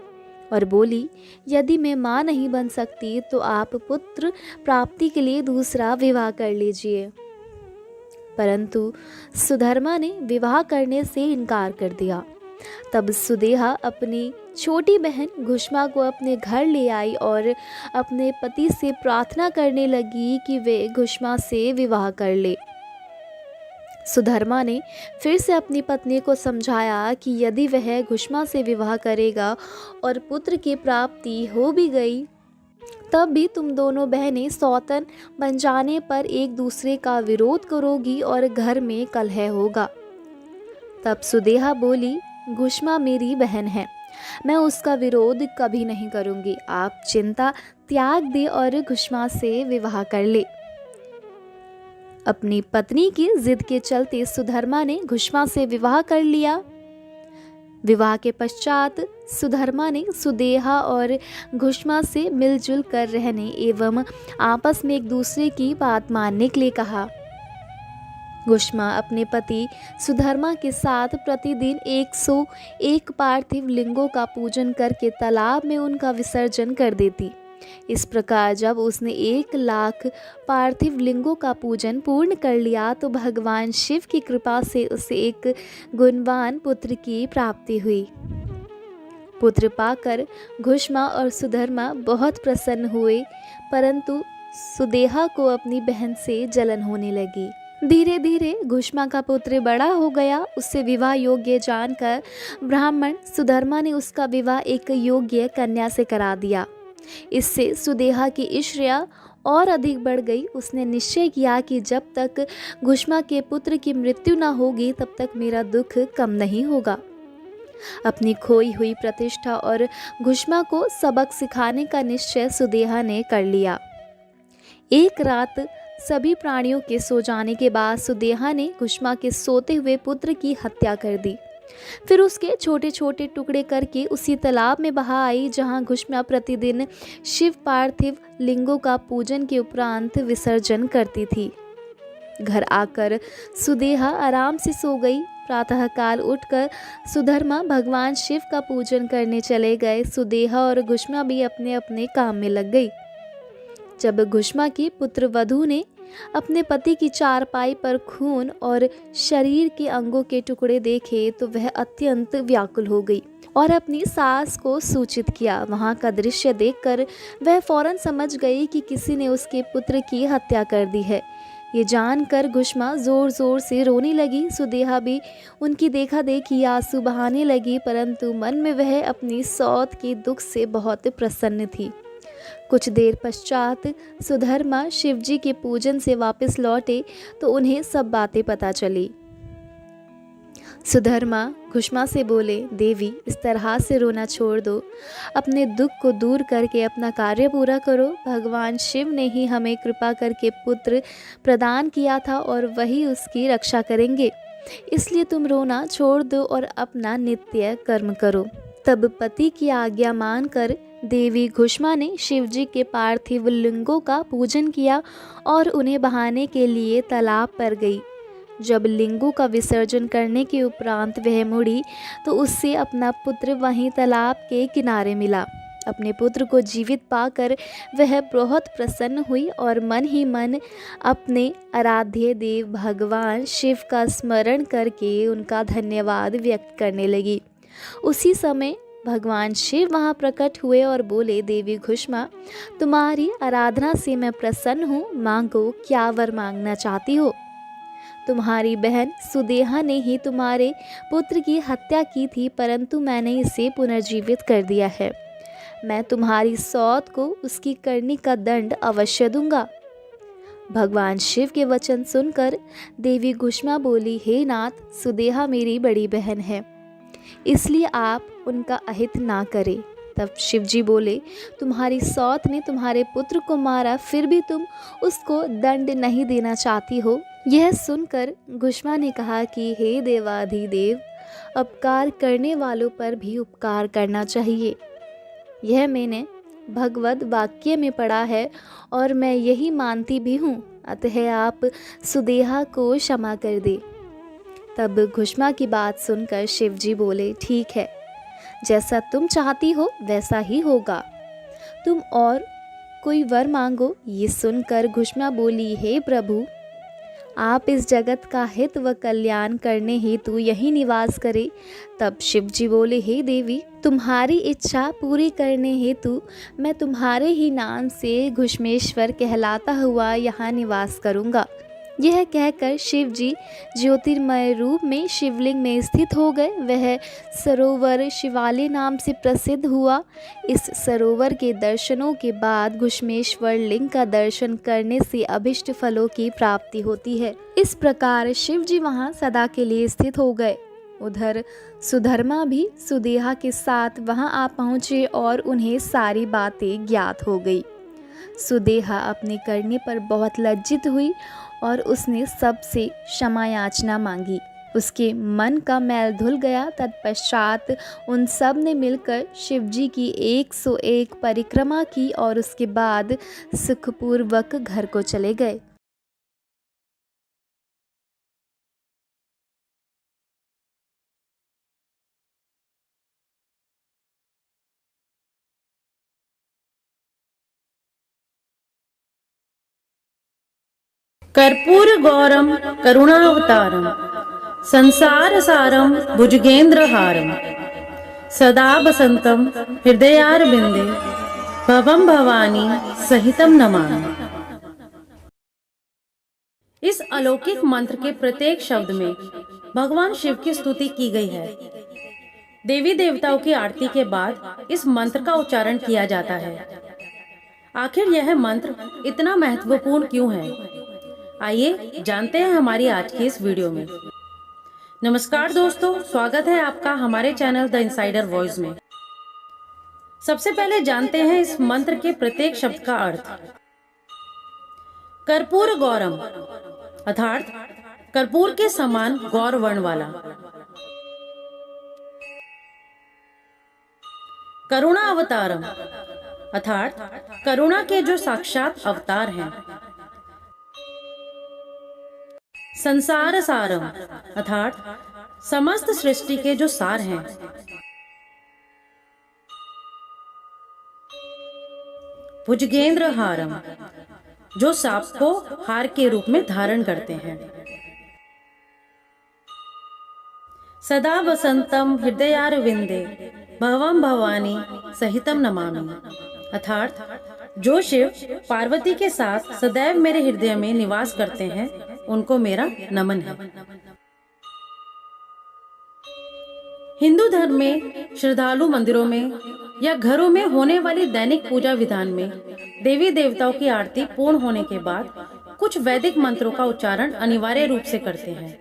और बोली, यदि मैं माँ नहीं बन सकती तो आप पुत्र प्राप्ति के लिए दूसरा विवाह कर लीजिए। परंतु सुधर्मा ने विवाह करने से इनकार कर दिया। तब सुदेहा अपनी छोटी बहन घुष्मा को अपने घर ले आई और अपने पति से प्रार्थना करने लगी कि वे घुष्मा से विवाह कर ले। सुधर्मा ने फिर से अपनी पत्नी को समझाया कि यदि वह घुष्मा से विवाह करेगा और पुत्र की प्राप्ति हो भी गई, तब भी तुम दोनों बहनें सौतन बन जाने पर एक दूसरे का विरोध करोगी और घर में कलह होगा। तब सुदेहा बोली, घुष्मा मेरी बहन है, मैं उसका विरोध कभी नहीं करूँगी। आप चिंता त्याग दे और घुष्मा से विवाह कर ले। अपनी पत्नी की जिद के चलते सुधर्मा ने घुष्मा से विवाह कर लिया। विवाह के पश्चात सुधर्मा ने सुदेहा और घुष्मा से मिलजुल कर रहने एवं आपस में एक दूसरे की बात मानने के लिए कहा। घुष्मा अपने पति सुधर्मा के साथ प्रतिदिन 101 पार्थिव लिंगों का पूजन करके तालाब में उनका विसर्जन कर देती। इस प्रकार जब उसने 1,00,000 पार्थिव लिंगों का पूजन पूर्ण कर लिया तो भगवान शिव की कृपा से उसे एक गुणवान पुत्र की प्राप्ति हुई। पुत्र पाकर घुष्मा और सुधर्मा बहुत प्रसन्न हुए, परंतु सुदेहा को अपनी बहन से जलन होने लगी। धीरे धीरे घुष्मा का पुत्र बड़ा हो गया। उससे विवाह योग्य जानकर ब्राह्मण सुधर्मा ने उसका विवाह एक योग्य कन्या से करा दिया। इससे सुदेहा की ईर्ष्या और अधिक बढ़ गई। उसने निश्चय किया कि जब तक घुष्मा के पुत्र की मृत्यु न होगी तब तक मेरा दुख कम नहीं होगा। अपनी खोई हुई प्रतिष्ठा और घुष्मा को सबक सिखाने का निश्चय सुदेहा ने कर लिया। एक रात सभी प्राणियों के सो जाने के बाद सुदेहा ने घुष्मा के सोते हुए पुत्र की हत्या कर दी। फिर उसके छोटे छोटे टुकड़े करके उसी तालाब में बहा आई जहां घुष्मा प्रतिदिन शिव पार्थिव लिंगों का पूजन के उपरांत विसर्जन करती थी। घर आकर सुदेहा आराम से सो गई। प्रातःकाल उठकर सुधर्मा भगवान शिव का पूजन करने चले गए। सुदेहा और घुष्मा भी अपने अपने काम में लग गई। जब घुष्मा की पुत्र वधू ने अपने पति की चारपाई पर खून और शरीर के अंगों के टुकड़े देखे तो वह अत्यंत व्याकुल हो गई और अपनी सास को सूचित किया। वहां का दृश्य देखकर वह फौरन समझ गई कि किसी ने उसके पुत्र की हत्या कर दी है। ये जानकर घुष्मा जोर जोर से रोने लगी। सुदेहा भी उनकी देखा देखी आंसू बहाने लगी, परंतु मन में वह अपनी सौत के दुख से बहुत प्रसन्न थी। कुछ देर पश्चात सुधर्मा शिवजी के पूजन से वापस लौटे तो उन्हें सब बातें पता चली। सुधर्मा घुष्मा से बोले, देवी इस तरह से रोना छोड़ दो, अपने दुख को दूर करके अपना कार्य पूरा करो। भगवान शिव ने ही हमें कृपा करके पुत्र प्रदान किया था और वही उसकी रक्षा करेंगे, इसलिए तुम रोना छोड़ दो और अपना नित्य कर्म करो। तब पति की आज्ञा मानकर देवी घुष्मा ने शिवजी के पार्थिव लिंगों का पूजन किया और उन्हें बहाने के लिए तालाब पर गई। जब लिंगों का विसर्जन करने के उपरांत वह मुड़ी तो उससे अपना पुत्र वहीं तालाब के किनारे मिला। अपने पुत्र को जीवित पाकर वह बहुत प्रसन्न हुई और मन ही मन अपने आराध्य देव भगवान शिव का स्मरण करके उनका धन्यवाद व्यक्त करने लगी। उसी समय भगवान शिव वहाँ प्रकट हुए और बोले, देवी घुष्मा तुम्हारी आराधना से मैं प्रसन्न हूँ, मांगो क्या वर मांगना चाहती हो। तुम्हारी बहन सुदेहा ने ही तुम्हारे पुत्र की हत्या की थी, परंतु मैंने इसे पुनर्जीवित कर दिया है। मैं तुम्हारी सौत को उसकी करनी का दंड अवश्य दूंगा। भगवान शिव के वचन सुनकर देवी घुष्मा बोली, हे नाथ, सुदेहा मेरी बड़ी बहन है, इसलिए आप उनका अहित ना करें। तब शिवजी बोले, तुम्हारी सौत ने तुम्हारे पुत्र को मारा, फिर भी तुम उसको दंड नहीं देना चाहती हो। यह सुनकर घुष्मा ने कहा कि हे देवाधिदेव, उपकार करने वालों पर भी उपकार करना चाहिए। यह मैंने भगवद वाक्य में पढ़ा है और मैं यही मानती भी हूँ, अतः आप सुदेहा को क्षमा कर दे। तब घुष्मा की बात सुनकर शिवजी बोले, ठीक है, जैसा तुम चाहती हो वैसा ही होगा, तुम और कोई वर मांगो। ये सुनकर घुष्मा बोली, हे प्रभु, आप इस जगत का हित व कल्याण करने हेतु यही निवास करें। तब शिवजी बोले, हे देवी, तुम्हारी इच्छा पूरी करने हेतु मैं तुम्हारे ही नाम से घुष्मेश्वर कहलाता हुआ यहाँ निवास करूँगा। यह कहकर शिवजी ज्योतिर्मय रूप में शिवलिंग में स्थित हो गए। वह सरोवर शिवालय नाम से प्रसिद्ध हुआ। इस सरोवर के दर्शनों के बाद घुष्मेश्वर लिंग का दर्शन करने से अभिष्ट फलों की प्राप्ति होती है। इस प्रकार शिवजी वहाँ सदा के लिए स्थित हो गए। उधर सुधर्मा भी सुदेहा के साथ वहाँ आ पहुँचे और उन्हें सारी बातें ज्ञात हो गई। सुदेहा अपने करने पर बहुत लज्जित हुई और उसने सबसे क्षमा याचना मांगी। उसके मन का मैल धुल गया। तत्पश्चात उन सब ने मिलकर शिवजी की 101 परिक्रमा की और उसके बाद सुखपूर्वक घर को चले गए। कर्पूर गौरम करुणावतारम संसार सारम भुजगेंद्रहारम सदा बसंतम हृदयारविंदे भवम भवानी सहितम नमामि। इस अलौकिक मंत्र के प्रत्येक शब्द में भगवान शिव की स्तुति की गई है। देवी देवताओं की आरती के बाद इस मंत्र का उच्चारण किया जाता है। आखिर यह मंत्र इतना महत्वपूर्ण क्यों है? आइए जानते हैं हमारी आज की इस वीडियो में। नमस्कार दोस्तों, स्वागत है आपका हमारे चैनल द इनसाइडर वॉइस में। सबसे पहले जानते हैं इस मंत्र के प्रत्येक शब्द का अर्थ। कर्पूर गौरम अर्थात कर्पूर के समान गौर वर्ण वाला। करुणा अवतारम अर्थात करुणा के जो साक्षात अवतार हैं। संसार सारम अर्थात समस्त सृष्टि के जो सार हैं। भुजगेंद्र हारम जो सांप को हार के रूप में धारण करते हैं। सदा वसंतम हृदयारविंदे भवम भवानी सहितम नमामि अर्थात जो शिव पार्वती के साथ सदैव मेरे हृदय में निवास करते हैं, उनको मेरा नमन है। हिंदू धर्म में श्रद्धालु मंदिरों में या घरों में होने वाली दैनिक पूजा विधान में देवी देवताओं की आरती पूर्ण होने के बाद कुछ वैदिक मंत्रों का उच्चारण अनिवार्य रूप से करते हैं।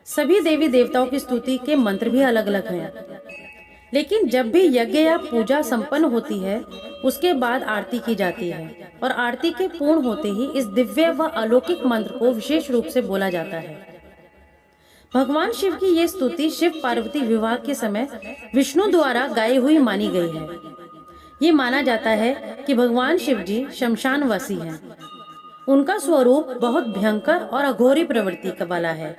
सभी देवी देवताओं की स्तुति के मंत्र भी अलग अलग हैं, लेकिन जब भी यज्ञ या पूजा संपन्न होती है, उसके बाद आरती की जाती है और आरती के पूर्ण होते ही इस दिव्य व अलौकिक मंत्र को विशेष रूप से बोला जाता है। भगवान शिव की ये स्तुति शिव पार्वती विवाह के समय विष्णु द्वारा गाई हुई मानी गई है। ये माना जाता है कि भगवान शिव जी शमशानवासी हैं। उनका स्वरूप बहुत भयंकर और अघोरी प्रवृत्ति वाला है,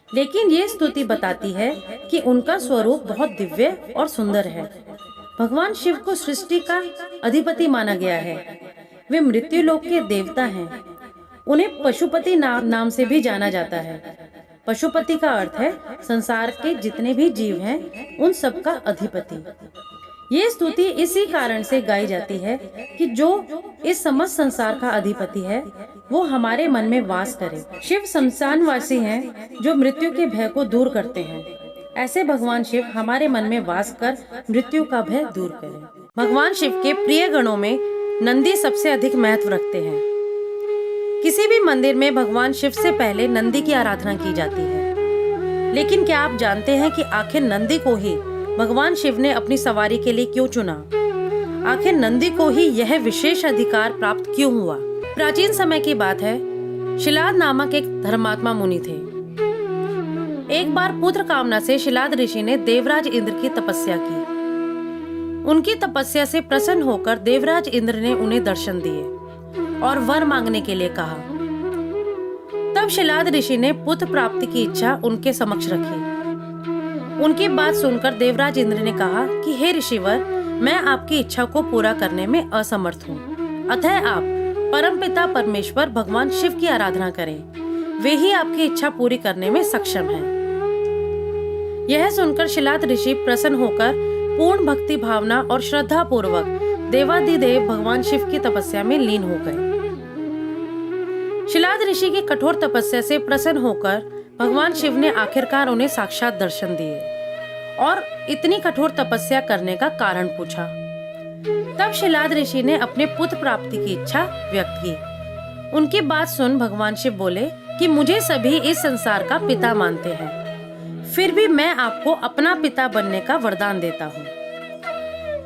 लेकिन ये स्तुति बताती है कि उनका स्वरूप बहुत दिव्य और सुंदर है। भगवान शिव को सृष्टि का अधिपति माना गया है। वे मृत्यु लोक के देवता हैं। उन्हें पशुपति नाम से भी जाना जाता है। पशुपति का अर्थ है संसार के जितने भी जीव हैं, उन सब का अधिपति। ये स्तुति इसी कारण से गाई जाती है कि जो इस समस्त संसार का अधिपति है, वो हमारे मन में वास करे। शिव शमशानवासी हैं, जो मृत्यु के भय को दूर करते हैं। ऐसे भगवान शिव हमारे मन में वास कर मृत्यु का भय दूर करें। भगवान शिव के प्रिय गणों में नंदी सबसे अधिक महत्व रखते हैं। किसी भी मंदिर में भगवान शिव से पहले नंदी की आराधना की जाती है। लेकिन क्या आप जानते हैं कि आखिर नंदी को ही भगवान शिव ने अपनी सवारी के लिए क्यों चुना? आखिर नंदी को ही यह विशेष अधिकार प्राप्त क्यों हुआ? प्राचीन समय की बात है, शिलाद नामक एक धर्मात्मा मुनि थे। एक बार पुत्र कामना से शिलाद ऋषि ने देवराज इंद्र की तपस्या की। उनकी तपस्या से प्रसन्न होकर देवराज इंद्र ने उन्हें दर्शन दिए और वर मांगने के लिए कहा। तब शिलाद ऋषि ने पुत्र प्राप्ति की इच्छा उनके समक्ष रखी। उनकी बात सुनकर देवराज इंद्र ने कहा कि हे ऋषिवर, मैं आपकी इच्छा को पूरा करने में असमर्थ हूँ, अतः आप परमपिता परमेश्वर भगवान शिव की आराधना करें। वे ही आपकी इच्छा पूरी करने में सक्षम हैं। यह सुनकर शिलाद ऋषि प्रसन्न होकर पूर्ण भक्ति भावना और श्रद्धा पूर्वक देवादिदेव भगवान शिव की तपस्या में लीन हो गए। शिलाद ऋषि की कठोर तपस्या से प्रसन्न होकर भगवान शिव ने आखिरकार उन्हें साक्षात दर्शन दिए और इतनी कठोर तपस्या करने का कारण पूछा। तब शिलाद ऋषि ने अपने पुत्र प्राप्ति की इच्छा व्यक्त की। उनकी बात सुन भगवान शिव बोले कि मुझे सभी इस संसार का पिता मानते हैं, फिर भी मैं आपको अपना पिता बनने का वरदान देता हूँ।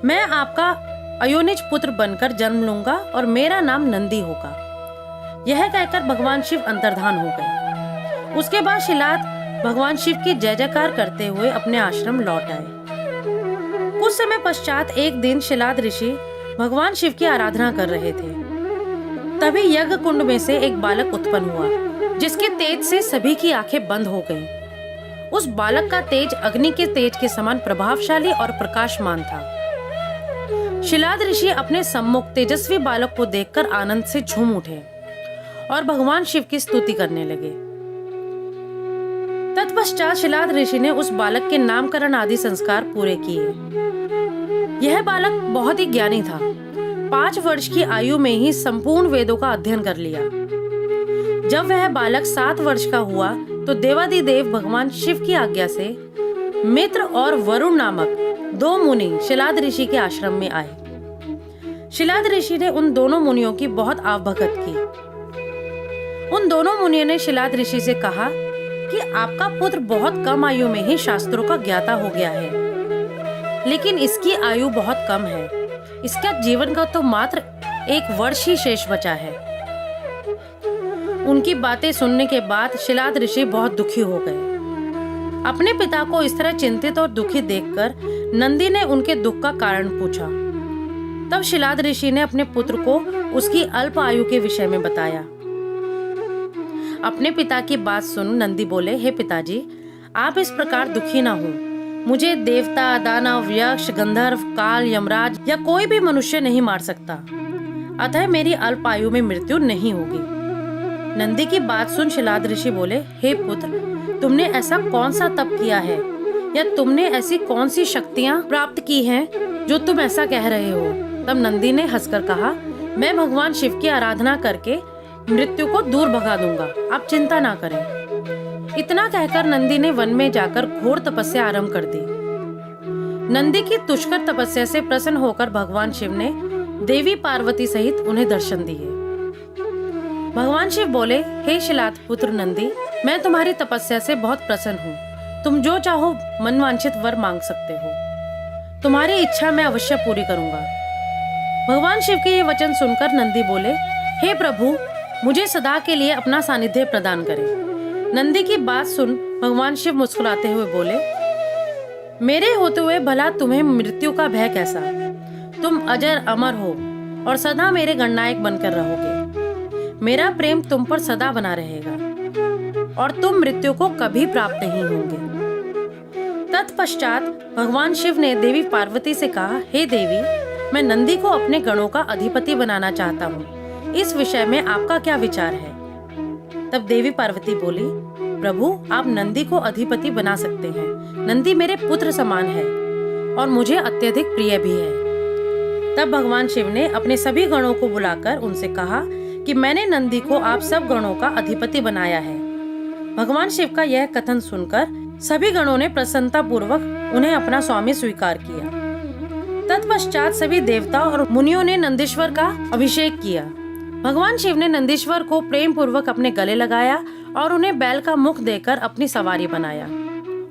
मैं आपका अयोनिज पुत्र बनकर जन्म लूंगा और मेरा नाम नंदी होगा। यह कहकर भगवान शिव अंतर्धान हो गए। उसके बाद शिलाद भगवान शिव की जय जयकार करते हुए अपने आश्रम लौट आए। कुछ समय पश्चात एक दिन शिलाद ऋषि भगवान शिव की आराधना कर रहे थे। तभी यज्ञ कुंड में से एक बालक उत्पन्न हुआ, जिसके तेज से सभी की आंखें बंद हो गईं। उस बालक का तेज अग्नि के तेज के समान प्रभावशाली और प्रकाशमान था। शिलाद ऋषि अपने सम्मुख तेजस्वी बालक को देखकर आनंद से झूम उठे और भगवान शिव की स्तुति करने लगे। तत्पश्चात शिलाद ऋषि ने उस बालक के नामकरण आदि संस्कार पूरे किए। यह बालक बहुत ही ज्ञानी था। 5 वर्ष की आयु में ही संपूर्ण वेदों का अध्ययन कर लिया। जब वह बालक 7 वर्ष का हुआ तो देवादिदेव भगवान शिव की आज्ञा से मित्र और वरुण नामक 2 मुनि शिलाद ऋषि के आश्रम में आए। शिलाद ऋषि ने उन दोनों मुनियों की बहुत आवभगत की। उन दोनों मुनियों ने शिलाद ऋषि से कहा कि आपका पुत्र बहुत कम आयु में ही शास्त्रों का ज्ञाता हो गया है, लेकिन इसकी आयु बहुत कम है। इसका जीवन का तो मात्र 1 वर्ष ही शेष बचा है। उनकी बातें सुनने के बाद शिलाद ऋषि बहुत दुखी हो गए। अपने पिता को इस तरह चिंतित और दुखी देखकर नंदी ने उनके दुख का कारण पूछा। तब शिलाद ऋषि ने अपने पुत्र को उसकी अल्प आयु के विषय में बताया। अपने पिता की बात सुन नंदी बोले, हे पिताजी, आप इस प्रकार दुखी ना हो। मुझे देवता, दानव, यक्ष, गंधर्व, काल, यमराज या कोई भी मनुष्य नहीं मार सकता, अतः मेरी अल्प आयु में मृत्यु नहीं होगी। नंदी की बात सुन शिलाद ऋषि बोले, हे पुत्र, तुमने ऐसा कौन सा तप किया है या तुमने ऐसी कौन सी शक्तियां प्राप्त की हैं जो तुम ऐसा कह रहे हो? तब नंदी ने हंसकर कहा, मैं भगवान शिव की आराधना करके मृत्यु को दूर भगा दूंगा, आप चिंता ना करें। इतना कहकर नंदी ने वन में जाकर घोर तपस्या आरंभ कर दी। नंदी की दुष्कर तपस्या से प्रसन्न होकर भगवान शिव ने देवी पार्वती सहित उन्हें दर्शन दिए। भगवान शिव बोले, हे शिलाद पुत्र नंदी, मैं तुम्हारी तपस्या से बहुत प्रसन्न हूँ। तुम जो चाहो मनवांछित वर मांग सकते हो। तुम्हारी इच्छा मैं अवश्य पूरी करूंगा। भगवान शिव के ये वचन सुनकर नंदी बोले, हे प्रभु, मुझे सदा के लिए अपना सानिध्य प्रदान करें। नंदी की बात सुन भगवान शिव मुस्कुराते हुए बोले, मेरे होते हुए भला तुम्हें मृत्यु का भय कैसा? तुम अजर अमर हो और सदा मेरे गणनायक बनकर रहोगे। मेरा प्रेम तुम पर सदा बना रहेगा और तुम मृत्यु को कभी प्राप्त नहीं होंगे। तत्पश्चात भगवान शिव ने देवी पार्वती से कहा, हे देवी, मैं नंदी को अपने गणों का अधिपति बनाना चाहता हूँ। इस विषय में आपका क्या विचार है? तब देवी पार्वती बोली, प्रभु, आप नंदी को अधिपति बना सकते हैं। नंदी मेरे पुत्र समान है और मुझे अत्यधिक प्रिय भी है। तब भगवान शिव ने अपने सभी गणों को बुलाकर उनसे कहा कि मैंने नंदी को आप सब गणों का अधिपति बनाया है। भगवान शिव का यह कथन सुनकर सभी गणों ने प्रसन्नता पूर्वक उन्हें अपना स्वामी स्वीकार किया। तत्पश्चात सभी देवता और मुनियों ने नंदीश्वर का अभिषेक किया। भगवान शिव ने नंदीश्वर को प्रेम पूर्वक अपने गले लगाया और उन्हें बैल का मुख देकर अपनी सवारी बनाया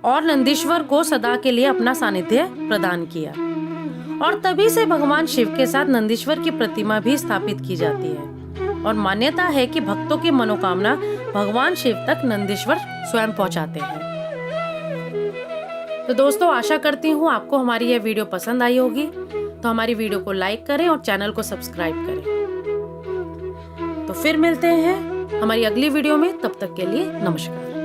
और नंदीश्वर को सदा के लिए अपना सानिध्य प्रदान किया। और तभी से भगवान शिव के साथ नंदीश्वर की प्रतिमा भी स्थापित की जाती है और मान्यता है कि भक्तों की मनोकामना भगवान शिव तक नंदीश्वर स्वयं पहुंचाते हैं। तो दोस्तों, आशा करती हूँ आपको हमारी यह वीडियो पसंद आई होगी। तो हमारी वीडियो को लाइक करें और चैनल को सब्सक्राइब करें। तो फिर मिलते हैं हमारी अगली वीडियो में। तब तक के लिए नमस्कार।